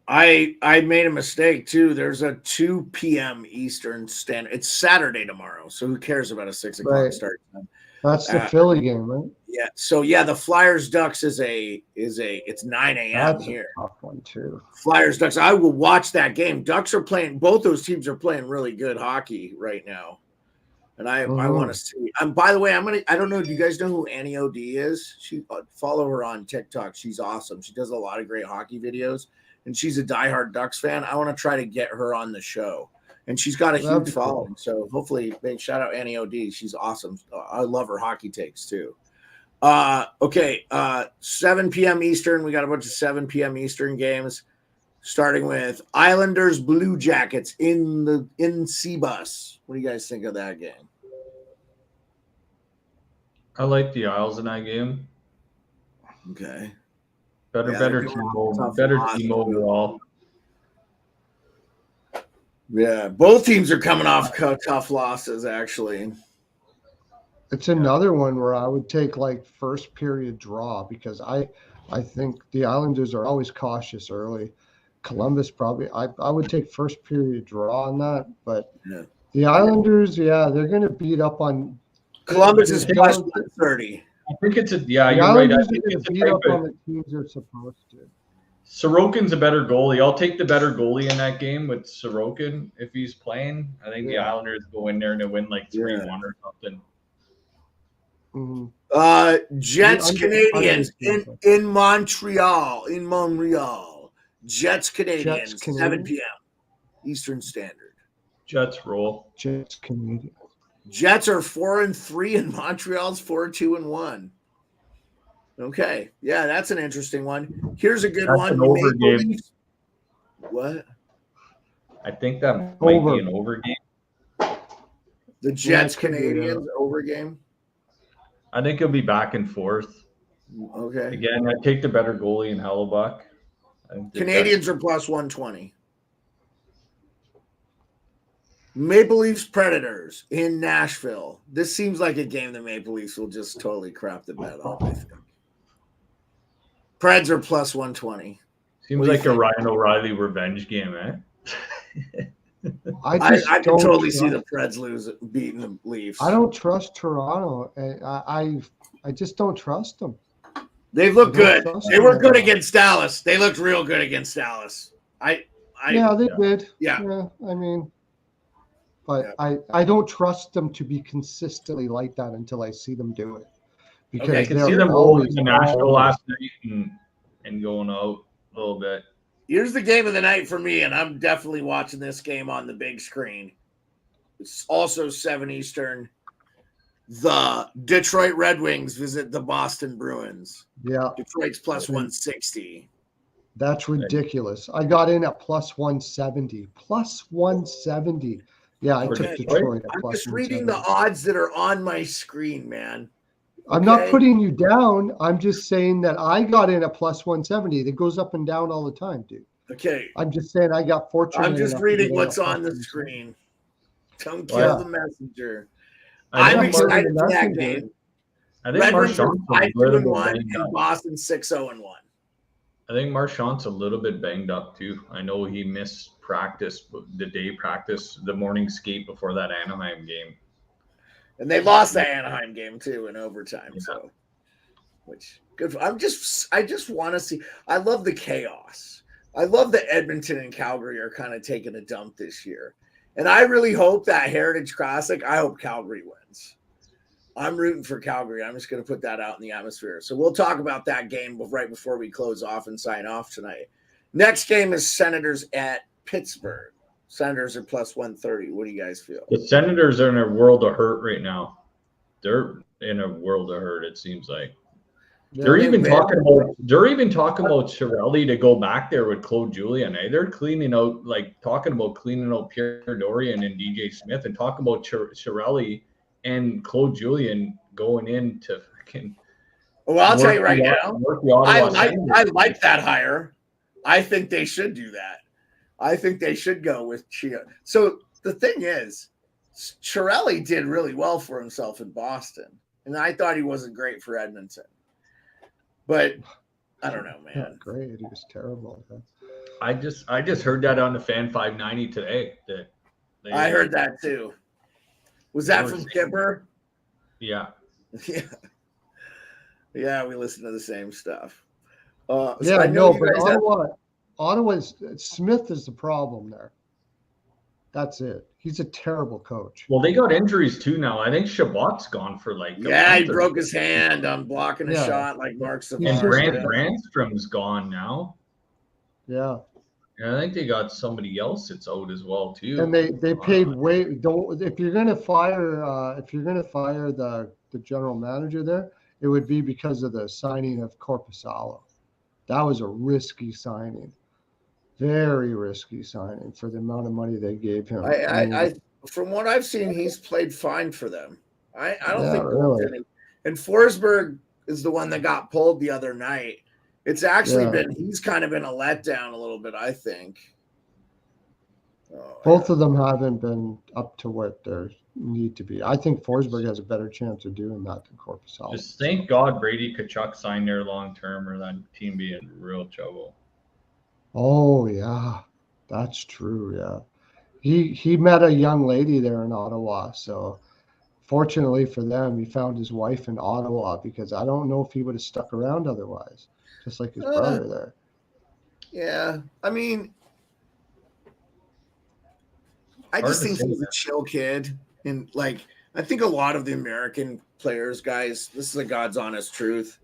I made a mistake too. There's a 2 p.m. Eastern standard. It's Saturday tomorrow, so who cares about a 6 o'clock Right. start time? That's the Philly game, right? Yeah. So yeah, the Flyers Ducks is it's 9 a.m. That's here. a tough one too. Flyers Ducks. I will watch that game. Ducks are playing. Both those teams are playing really good hockey right now, and I want to see. By the way, I don't know. Do you guys know who Annie Od is? Follow her on TikTok. She's awesome. She does a lot of great hockey videos, and she's a diehard Ducks fan. I want to try to get her on the show, and she's got a huge following. Cool. So hopefully, shout out Annie Od. She's awesome. I love her hockey takes too. Okay. 7 p.m. Eastern. We got a bunch of 7 p.m. Eastern games, starting with Islanders Blue Jackets in C-Bus. What do you guys think of that game? I like the Isles in that game. Okay. Better team overall. Yeah, both teams are coming off tough losses, actually. It's another one where I would take like first period draw because I think the Islanders are always cautious early. Columbus probably I would take first period draw on that, but the Islanders, they're going to beat up on Columbus is plus 30. I think it's you're right. I think it's beat up on the teams they're supposed to. Sorokin's a better goalie. I'll take the better goalie in that game with Sorokin if he's playing. I think the Islanders go in there and they win like 3-1 or something. Mm-hmm. Jets Canadians in Montreal. Jets Canadians 7 p.m. Eastern Standard. Jets roll. Jets Canadians. Jets are 4-3 and Montreal's 4-2-1. Okay, yeah, that's an interesting one. Here's a good one. An over game. What? I think that might be an over game. The Jets Canadians over game. I think it'll be back and forth. Okay. Again, I take the better goalie in Hellebuck. Canadians are plus 120. Maple Leafs Predators in Nashville. This seems like a game the Maple Leafs will just totally crap the bet on, I think. Preds are plus 120. Seems like a Ryan O'Reilly revenge game, eh? I can totally see the Preds beating the Leafs. I don't trust Toronto. I just don't trust them. They look good. They were good against Dallas. They looked real good against Dallas. They did. Yeah. I mean, but I don't trust them to be consistently like that until I see them do it. Because I can see them rolling in Nashville last night and going out a little bit. Here's the game of the night for me, and I'm definitely watching this game on the big screen. It's also 7 Eastern. The Detroit Red Wings visit the Boston Bruins. Yeah. Detroit's plus 160. That's ridiculous. I got in at plus 170. Plus 170. Yeah, I took Detroit at plus 170. I'm just reading the odds that are on my screen, man. I'm not putting you down. I'm just saying that I got in at plus 170. It goes up and down all the time, dude. Okay. I'm just saying I got fortunate. I'm just reading what's on the screen. Don't kill the messenger. I'm excited for that game. I think Marchand's 5-2-1 and Boston 6-0-1. I think Marchand's a little bit banged up too. I know he missed practice, the day practice, the morning skate before that Anaheim game. And they lost the Anaheim game too in overtime. Yeah. So, which good. I just want to see. I love the chaos. I love that Edmonton and Calgary are kind of taking a dump this year, and I really hope that Heritage Classic. I hope Calgary wins. I'm rooting for Calgary. I'm just going to put that out in the atmosphere. So we'll talk about that game right before we close off and sign off tonight. Next game is Senators at Pittsburgh. Senators are plus 130. What do you guys feel? The Senators are in a world of hurt right now. They're in a world of hurt, it seems like. They're even talking about Chiarelli to go back there with Claude Julien. Eh? They're talking about cleaning out Pierre Dorian and DJ Smith and talking about Chiarelli and Claude Julien going in to fucking. Well, I'll tell you right now, I like that hire. I think they should do that. I think they should go with Chia. So the thing is, Chiarelli did really well for himself in Boston, and I thought he wasn't great for Edmonton. But I don't know, man. Not great. He was terrible. I just heard that on the Fan 590 today. I heard that too. Was that from Kipper? Yeah. Yeah. Yeah, we listen to the same stuff. Yeah, so I no, know but Ottawa's Smith is the problem there. That's it. He's a terrible coach. Well, they got injuries too now. I think Shabbat's gone for like. Yeah, he broke his hand on blocking a shot like Mark Savard. And Brandstrom's gone now. Yeah. And I think they got somebody else that's out as well too. And they paid way. Don't if you're gonna fire the general manager there, it would be because of the signing of Korpisalo. That was a risky signing. Very risky signing for the amount of money they gave him. I from what I've seen, he's played fine for them. I don't think really. And Forsberg is the one that got pulled the other night. It's actually he's kind of been a letdown a little bit, I think. Both of them haven't been up to what they need to be. I think Forsberg has a better chance of doing that than Korpisalo. Just thank God Brady Tkachuk signed there long term, or that team be in real trouble. Oh yeah, that's true. Yeah, he met a young lady there in Ottawa. So fortunately for them, he found his wife in Ottawa, because I don't know if he would have stuck around otherwise. Just like his brother there. Yeah, I mean, I just think he's a chill kid, and like I think a lot of the American players, guys, this is the God's honest truth.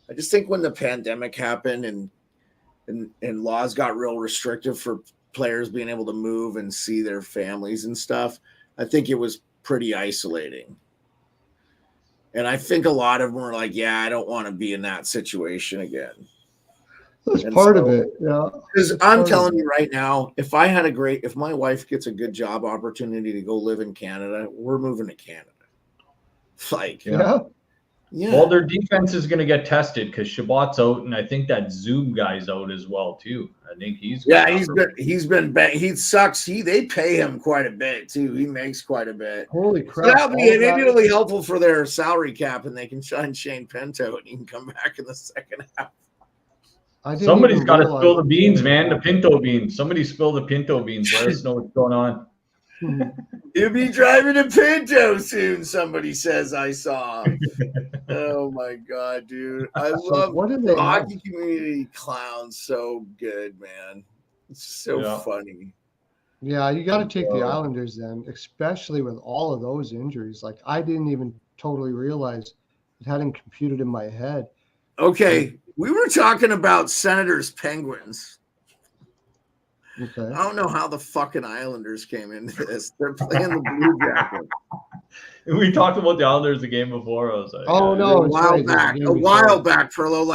I just think when the pandemic happened and laws got real restrictive for players being able to move and see their families and stuff, I think it was pretty isolating. And I think a lot of them were like, yeah, I don't want to be in that situation again. That's part of it. Yeah. Because I'm telling you right now, if my wife gets a good job opportunity to go live in Canada, we're moving to Canada. Like, yeah. Well, their defense is going to get tested because Shabbat's out, and I think that Zoom guy's out as well too. I think he's been bad. He sucks. They pay him quite a bit too. He makes quite a bit. Holy crap! So that'll be really helpful for their salary cap, and they can sign Shane Pinto, and he can come back in the second half. Somebody's got to spill the beans, man. The Pinto beans. Somebody spill the Pinto beans. Let us know what's going on. You'll be driving a Pinto soon, somebody says. I saw. Oh my God, dude. I love the hockey community clowns so good, man. It's so funny. Yeah, you got to take the Islanders then, especially with all of those injuries. Like, I didn't even totally realize it hadn't computed in my head. Okay, we were talking about Senators Penguins. Okay. I don't know how the fucking Islanders came into this. They're playing the Blue Jackets. We talked about the Islanders the game before. I was like, a while back, Perlo,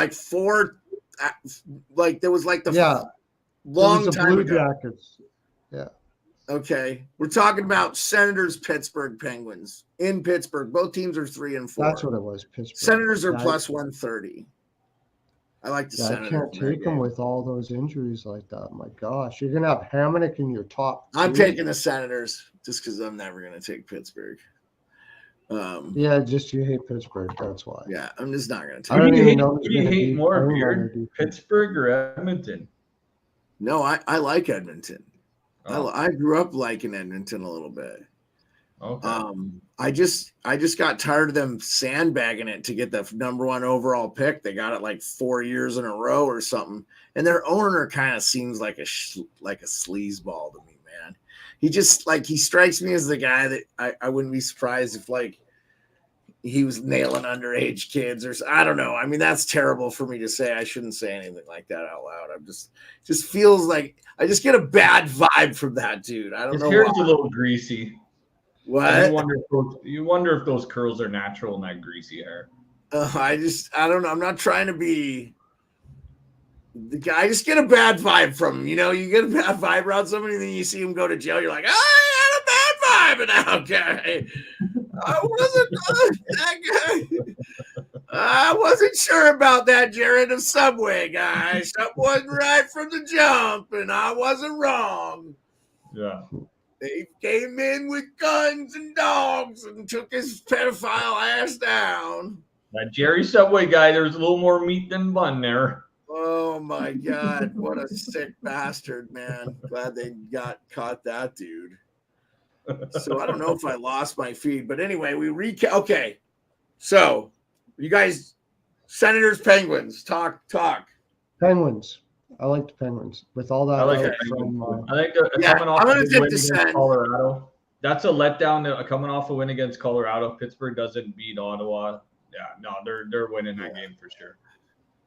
like there was like the long time Blue ago. Jackets. Yeah. Okay, we're talking about Senators, Pittsburgh Penguins in Pittsburgh. Both teams are 3-4. That's what it was. Pittsburgh. Senators are plus 130. I like the Senators. I can't take them with all those injuries like that. My gosh, you're gonna have Hamonic in your top. I'm taking the Senators just because I'm never gonna take Pittsburgh. Just you hate Pittsburgh. That's why. Yeah, I'm just not gonna take. I don't even know who do you hate more, Beard? Pittsburgh or Edmonton? No, I like Edmonton. Oh. I grew up liking Edmonton a little bit. Okay. I just got tired of them sandbagging it to get the number 1 overall pick. They got it like 4 years in a row or something, and their owner kind of seems like a sleazeball to me, man. He strikes me as the guy that I wouldn't be surprised if like he was nailing underage kids or I don't know. I mean, that's terrible for me to say. I shouldn't say anything like that out loud. I'm just feels like I just get a bad vibe from that dude. I don't know. His hair's a little greasy. What? You wonder if those curls are natural in that greasy hair. I don't know. I'm not trying to be the guy. I just get a bad vibe from him. You know, you get a bad vibe around somebody, and then you see him go to jail. You're like, I had a bad vibe, and okay, I wasn't that guy. I wasn't sure about that, Jared, of Subway, guys. That wasn't right from the jump, and I wasn't wrong. Yeah. They came in with guns and dogs and took his pedophile ass down. That Jerry Subway guy, there's a little more meat than bun there. Oh my God, what a sick bastard, man. Glad they caught that dude. So I don't know if I lost my feed, but anyway, we recap. Okay, so you guys, Senators, Penguins, talk. Penguins. I like the Penguins with all that. I like out it. from, I think coming off I'm a gonna big tip win the against Sens. Colorado. That's a letdown. Coming off a win against Colorado, Pittsburgh doesn't beat Ottawa. Yeah, no, they're winning that game for sure.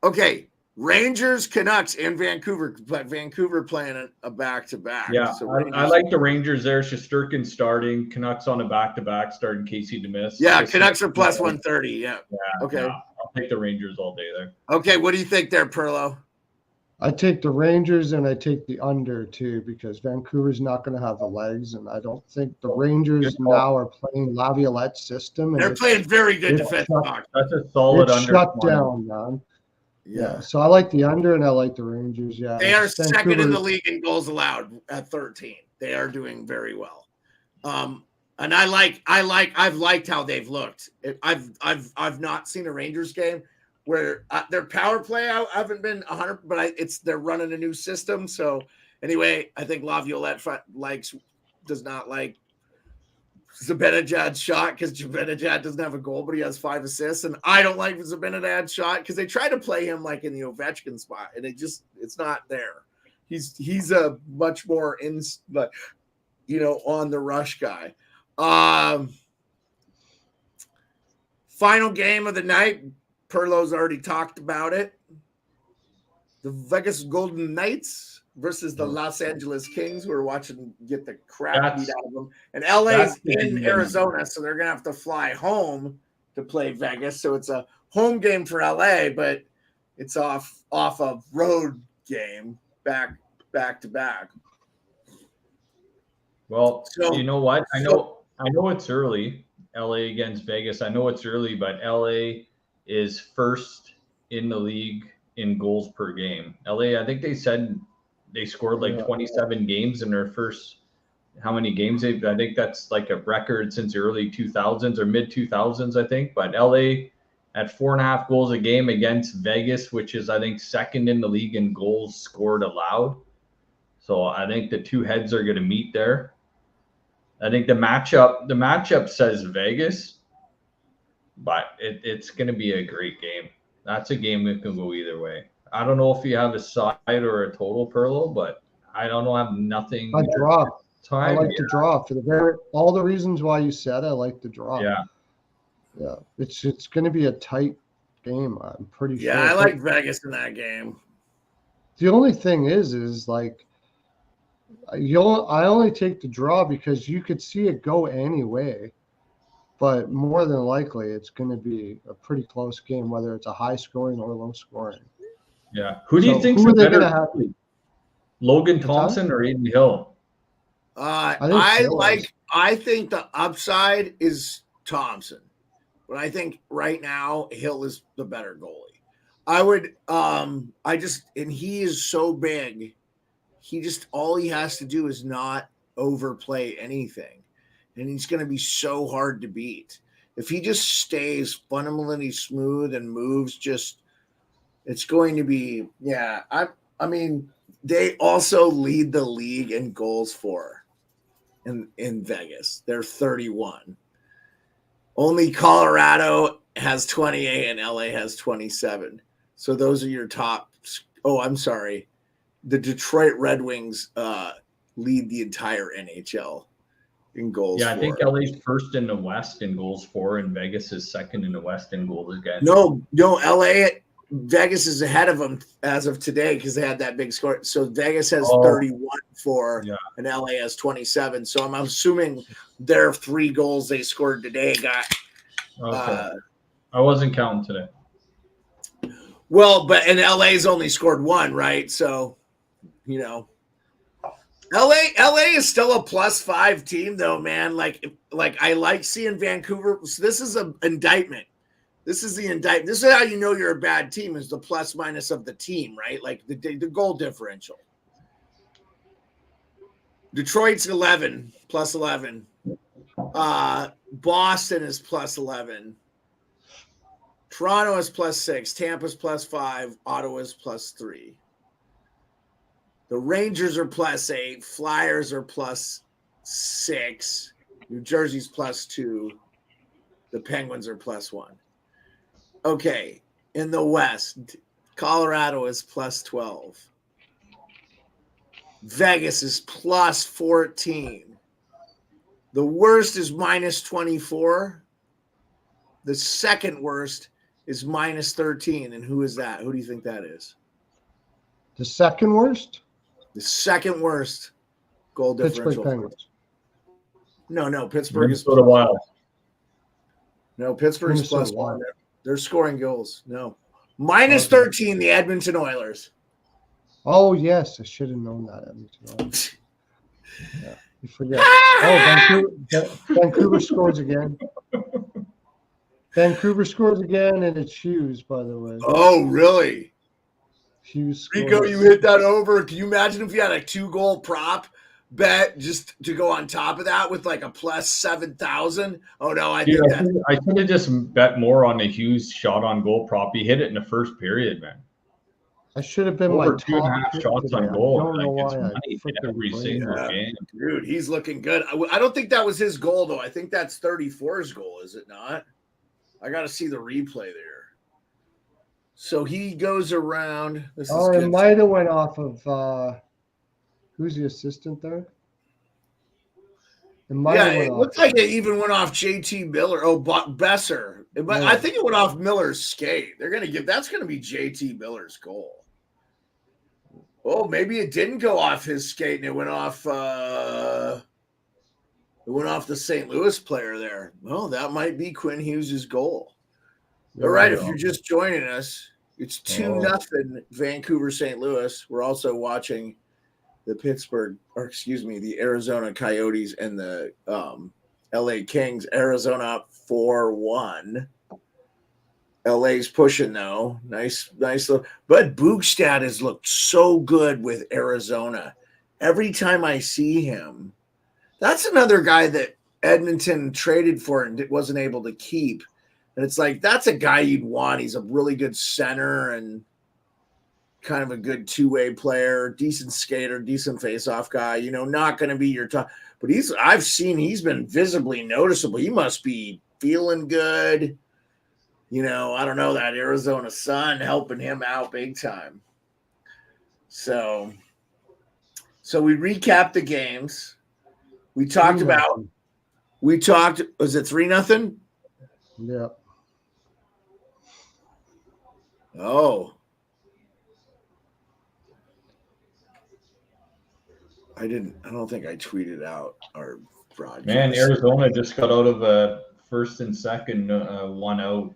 Okay, Rangers, Canucks, and Vancouver. But Vancouver playing a back-to-back. Yeah, so I like the Rangers there. Shesterkin starting. Canucks on a back-to-back starting Casey DeMisse. Yeah, Canucks are plus 130. Yeah. Okay. Yeah, I'll take the Rangers all day there. Okay, what do you think there, Perlo? I take the Rangers and I take the under too because Vancouver's not going to have the legs, and I don't think the Rangers now are playing Laviolette's system. And They're playing very good defensive shut, hockey. That's a solid it's under. shut down, man. Yeah, so I like the under and I like the Rangers. Yeah, They are second in the league in goals allowed at 13. They are doing very well. And I've liked how they've looked. I've not seen a Rangers game where their power play I haven't been 100, but they're running a new system. So anyway, I think Laviolette does not like Zibanejad's shot because Zibanejad doesn't have a goal, but he has 5 assists. And I don't like Zibanejad's shot because they try to play him like in the Ovechkin spot, and it's not there. He's a much more on the rush guy. Final game of the night. Perlo's already talked about it. The Vegas Golden Knights versus the Los Angeles Kings, who are watching get the crap beat out of them. And LA's in Arizona, so they're going to have to fly home to play Vegas. So it's a home game for LA, but it's off a road game back to back. Well, you know what? I know it's early. LA against Vegas. I know it's early, but LA is first in the league in goals per game. LA, I think they said they scored like 27 games in their first how many games I think that's like a record since the early 2000s or mid 2000s, I think. But LA at 4.5 goals a game against Vegas, which is I think second in the league in goals scored allowed. So I think the two heads are going to meet there. I think the matchup says Vegas, but it's going to be a great game. That's a game that can go either way. I don't know if you have a side or a total, Perlo, but I don't know. I have nothing. I draw. I like to draw for all the reasons why you said. I like to draw. Yeah. It's going to be a tight game. I'm pretty sure. Yeah, I like Vegas in that game. The only thing is like I only take the draw because you could see it go anyway. But more than likely, it's going to be a pretty close game, whether it's a high scoring or low scoring. Yeah. Who do you think's the better? Logan Thompson or Aiden Hill? I think the upside is Thompson, but I think right now Hill is the better goalie. And he is so big. All he has to do is not overplay anything. And he's going to be so hard to beat. If he just stays fundamentally smooth and moves, it's going to be, I mean, they also lead the league in goals for in Vegas. They're 31. Only Colorado has 28 and LA has 27. So those are your top. Oh, I'm sorry. The Detroit Red Wings lead the entire NHL in goals. Yeah, I think LA's first in the West in goals for, and Vegas is second in the West in goals against. No, Vegas is ahead of them as of today because they had that big score. So Vegas has 31 for, and LA has 27. So I'm assuming their 3 goals they scored today got. Okay. I wasn't counting today. Well, and LA's only scored 1, right? So, LA is still a +5 team though, man. Like I like seeing Vancouver. So this is an indictment. This is the indictment. This is how you know you're a bad team, is the plus minus of the team, right? Like the goal differential. Detroit's 11, plus 11. Boston is plus 11. Toronto is plus 6. Tampa's plus 5. Ottawa's plus 3. The Rangers are plus 8. Flyers are plus 6. New Jersey's plus 2. The Penguins are plus 1. Okay. In the West, Colorado is plus 12. Vegas is plus 14. The worst is minus 24. The second worst is minus 13. And who is that? Who do you think that is? The second worst? The second worst goal differential. Pittsburgh Penguins. No. Pittsburgh Minnesota is Wild. No, Pittsburgh's Minnesota plus 1. Wild. They're scoring goals. No. Minus 13, the Edmonton Oilers. Oh, yes. I should have known that. Yeah, you forget. Oh, Vancouver scores again. Vancouver scores again, and it's Hughes, by the way. Oh, really? Hughes scores. Rico, you hit that over. Can you imagine if you had a 2-goal prop bet just to go on top of that with like a plus 7,000? Oh, no, I did that. I should have just bet more on the Hughes shot on goal prop. He hit it in the first period, man. I should have been Over like 2.5 shots on goal. I don't know Like, why I it's money in every freaking single Yeah. game. Dude, he's looking good. I don't think that was his goal, though. I think that's 34's goal, is it not? I got to see the replay there. So he goes around. This is it good. might have went off of who's the assistant there? It might have Yeah, went it off. looks like it even went off JT Miller. Oh, Besser. But Yeah. I think it went off Miller's skate. They're going to give that's going to be JT Miller's goal. Oh, maybe it didn't go off his skate and it went off the St. Louis player there. Well, that might be Quinn Hughes' goal. All right, if you're just joining us, it's 2-0 Vancouver St. Louis. We're also watching the Arizona Coyotes and the LA Kings. Arizona up 4-1. LA's pushing though. Nice. But Bukestad has looked so good with Arizona. Every time I see him, that's another guy that Edmonton traded for and wasn't able to keep. And it's like, that's a guy you'd want. He's a really good center and kind of a good two-way player, decent skater, decent face-off guy, not going to be your top. But he's been visibly noticeable. He must be feeling good. I don't know, that Arizona sun helping him out big time. So we recapped the games. We talked, was it 3-0? Yeah. Oh. I don't think I tweeted out our broadcast. Man, Arizona just got out of a first and second 1-0.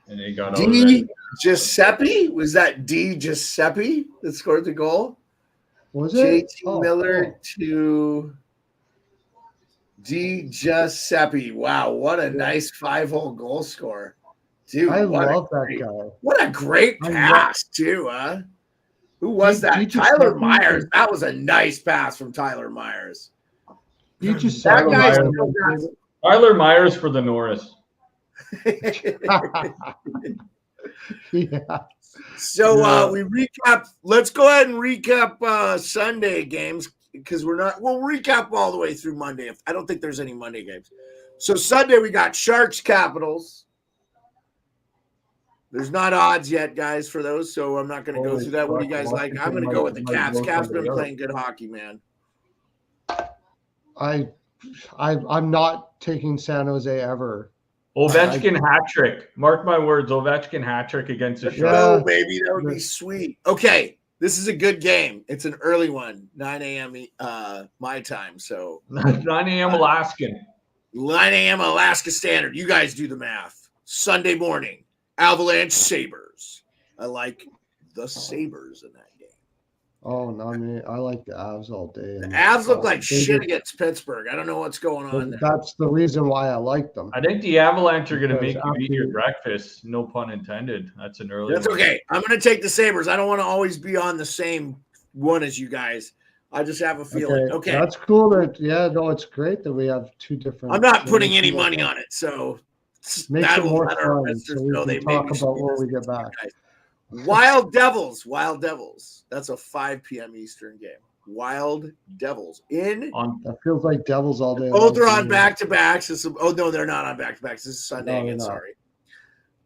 And they got D. Giuseppe? Was that D. Giuseppe that scored the goal? Was it? JT Miller to D. Giuseppe. Wow, what a nice 5-hole goal score. Dude, I love that guy. What a great pass, too, huh? Who was that? Tyler Myers. That was a nice pass from Tyler Myers. Tyler Myers for the Norris. Yeah. So we recap. Let's go ahead and recap Sunday games because we'll recap all the way through Monday. I don't think there's any Monday games. So Sunday we got Sharks Capitals. There's not odds yet, guys, for those, so I'm not going to go through that. What do you guys like? I'm going to go with the Caps. Caps been playing good hockey, man. I'm not taking San Jose ever. Ovechkin hat trick. Mark my words, Ovechkin hat trick against the Sharks. Oh, baby, that would be sweet. Okay, this is a good game. It's an early one, 9 a.m. My time. So 9 a.m. Alaskan. 9 a.m. Alaska Standard. You guys do the math. Sunday morning, Avalanche Sabres. I like the Sabres in that game. Oh, no, I mean, I like the Avs all day. The Avs look like shit against Pittsburgh. I don't know what's going on there. That's the reason why I like them. I think the Avalanche are going to Because make you eat your after- breakfast. No pun intended. That's an early That's one. okay. I'm going to take the Sabres. I don't want to always be on the same one as you guys. I just have a feeling. Okay. That's cool. It's great that we have two different. I'm not putting any money on it, so Makes it more let our fun. listeners So we know can they talk maybe about should when we be get back. guys. Wild Devils. That's a 5 p.m. Eastern game. Wild Devils That feels like Devils all day. both long are to on me. back-to-backs. Oh no, they're not on back-to-backs. This is Sunday No, again. they're not. Sorry.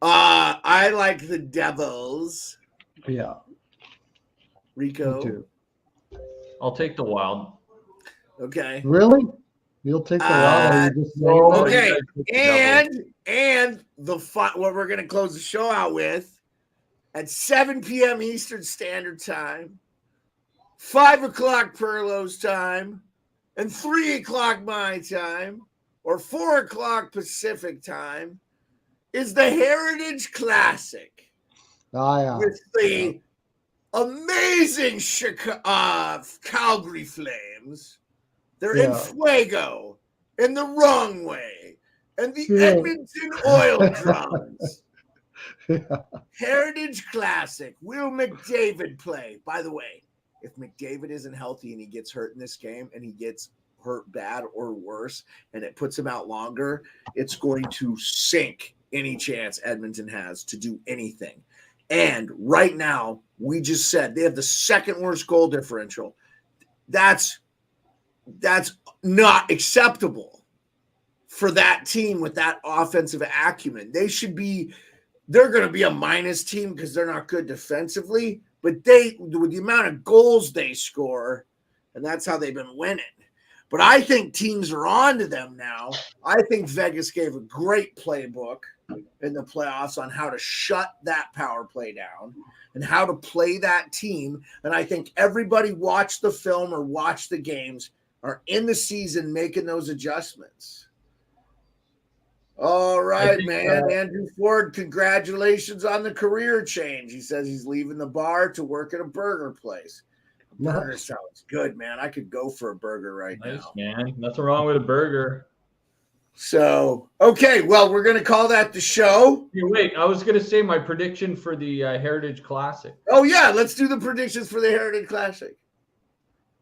I like the Devils. Yeah, Rico. me too. I'll take the Wild. Okay. Really? You'll take the Wild? Or you just saying no, that? Okay. you guys take the And what we're gonna close the show out with at 7 p.m. Eastern Standard Time, 5 o'clock Perlo's time, and 3 o'clock my time, or 4 o'clock Pacific time, is the Heritage Classic Yeah. with the amazing Calgary Flames. They're in Yeah. Fuego, in the wrong way, and the Yeah. Edmonton Oil Drums. Yeah. Heritage Classic. Will McDavid play? By the way, if McDavid isn't healthy and he gets hurt in this game and he gets hurt bad or worse and it puts him out longer, it's going to sink any chance Edmonton has to do anything. And right now, we just said they have the second worst goal differential. That's not acceptable for that team with that offensive acumen. They're going to be a minus team because they're not good defensively, but with the amount of goals they score, and that's how they've been winning. But I think teams are on to them now. I think Vegas gave a great playbook in the playoffs on how to shut that power play down and how to play that team. And I think everybody watched the film or watched the games are in the season making those adjustments. All right, man. Andrew Ford, congratulations on the career change. He says he's leaving the bar to work at a burger place. A burger sounds good, man. I could go for a burger right now. Man. Nothing wrong with a burger. So, okay. Well, we're going to call that the show. Hey, wait, I was going to say my prediction for the Heritage Classic. Oh, yeah. Let's do the predictions for the Heritage Classic.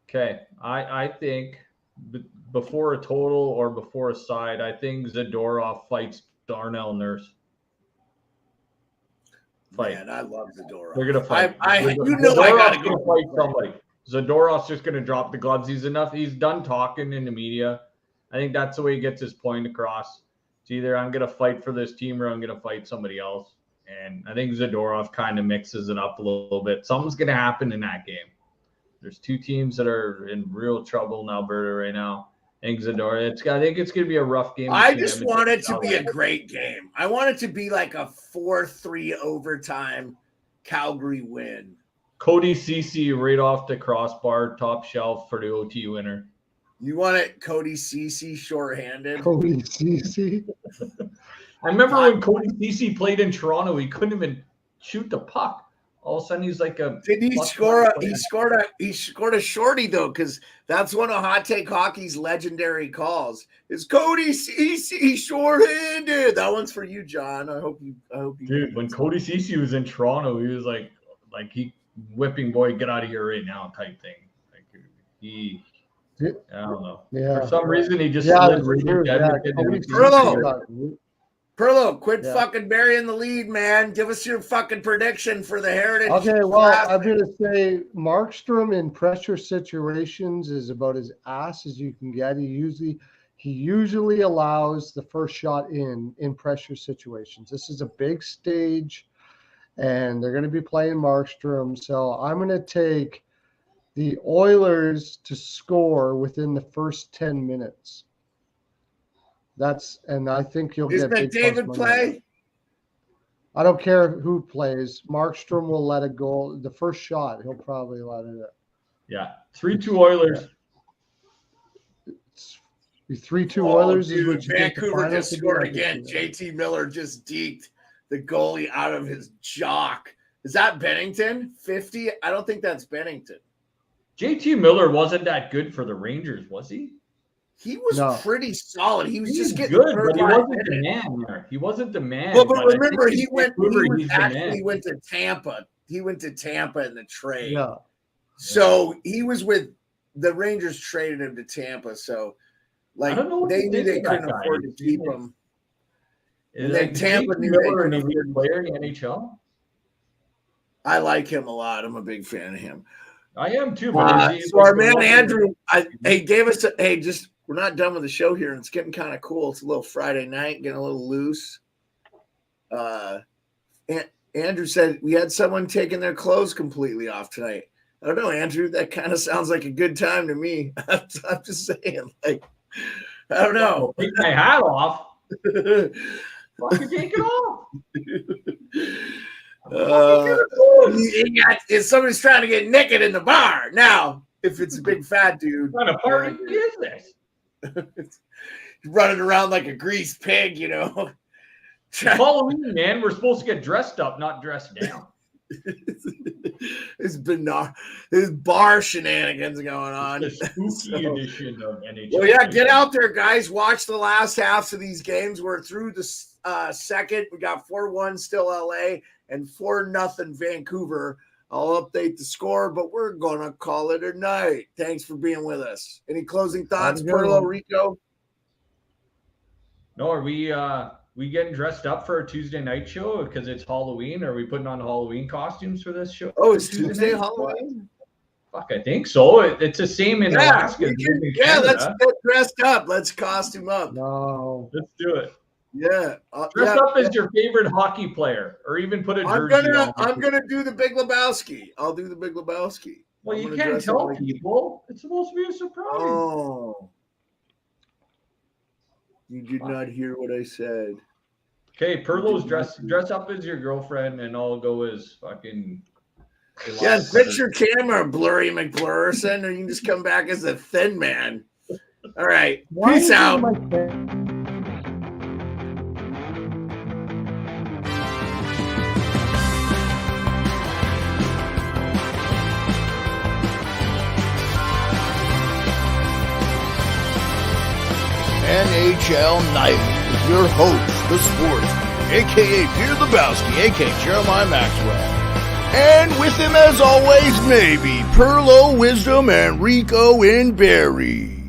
Okay. I think before a total or before a side, I think Zadorov fights Darnell Nurse. Man, I love Zadorov. They're gonna fight. I gotta go fight somebody. Zadorov's just gonna drop the gloves. He's done talking in the media. I think that's the way he gets his point across. It's either I'm gonna fight for this team or I'm gonna fight somebody else. And I think Zadorov kind of mixes it up a little bit. Something's gonna happen in that game. There's two teams that are in real trouble in Alberta right now. I think Zadorov. I think it's gonna be a rough game. I just want it to be a great game. I want it to be like a 4-3 overtime Calgary win. Cody Ceci right off the crossbar, top shelf for the OT winner. You want it Cody Ceci shorthanded? Cody Ceci. I remember when Cody Ceci played in Toronto, he couldn't even shoot the puck. All of a sudden, he's like a. Did he score? He scored a shorty though, because that's one of Hot Take Hockey's legendary calls. Is Cody Ceci shorthanded? That one's for you, John. I hope you. Dude, when Cody Ceci was in Toronto, he was like he whipping boy, get out of here right now type thing. Like he. I don't know. Yeah. For some reason, he just slid right true, into yeah. Edmonton. Perlo, quit fucking burying the lead, man. Give us your fucking prediction for the Heritage. Okay, well, I'm going to say Markstrom in pressure situations is about as ass as you can get. He usually allows the first shot in pressure situations. This is a big stage, and they're going to be playing Markstrom. So I'm going to take the Oilers to score within the first 10 minutes. And I think you'll get big McDavid play? I don't care who plays. Markstrom will let it go. The first shot, he'll probably let it in. Yeah. 3-2 Oilers. 3-2 Oilers dude, is what you Vancouver just scored again. JT Miller just deked the goalie out of his jock. Is that Bennington? 50? I don't think that's Bennington. JT Miller wasn't that good for the Rangers, was he? He was pretty solid. He was just getting good, but he wasn't the man there. He wasn't the man. Well, but remember, he went to Tampa. He went to Tampa in the trade. Yeah. So he was with the Rangers, traded him to Tampa. So, like, they knew they couldn't afford to keep him. And then Tampa knew they couldn't afford to player in the NHL. I like him a lot. I'm a big fan of him. I am too. So our man Andrew, gave us we're not done with the show here, and it's getting kind of cool. It's a little Friday night, getting a little loose. Andrew said we had someone taking their clothes completely off tonight. I don't know, Andrew. That kind of sounds like a good time to me. I'm just saying, like, I don't know. Take my hat off. Fucking take it off. Somebody's trying to get naked in the bar. Now, if it's a big fat dude, what kind of party is this? Running around like a greased pig, you know. Halloween, man. We're supposed to get dressed up, not dressed down. There's bar shenanigans going on. The spooky edition of NHL. Well, yeah, get out there, guys. Watch the last halves of these games. We're through the second. We got 4-1 still LA and 4-0 Vancouver. I'll update the score, but we're going to call it a night. Thanks for being with us. Any closing thoughts, Perlo, Rico? No, are we getting dressed up for a Tuesday night show because it's Halloween? Are we putting on Halloween costumes for this show? Oh, it's Tuesday Halloween? Fuck, I think so. It's the same in Alaska. Let's get dressed up. Let's costume up. No. Let's do it. Yeah. Dress up as your favorite hockey player, or even put a jersey on. I'm gonna do the Big Lebowski. I'll do the Big Lebowski. Well, you can't tell people. It's supposed to be a surprise. Oh. You did not hear what I said. Okay, Perlo's dress up as your girlfriend, and I'll go as fucking. Yeah, fix your camera, Blurry McBlurrison, or you can just come back as a thin man. All right, peace out. NHL Nightly with your host, the Sportsman, a.k.a. Peter Lebowski, a.k.a. Jeremiah Maxwell. And with him, as always, maybe Perlo, Wisdom, and Rico in Barrie.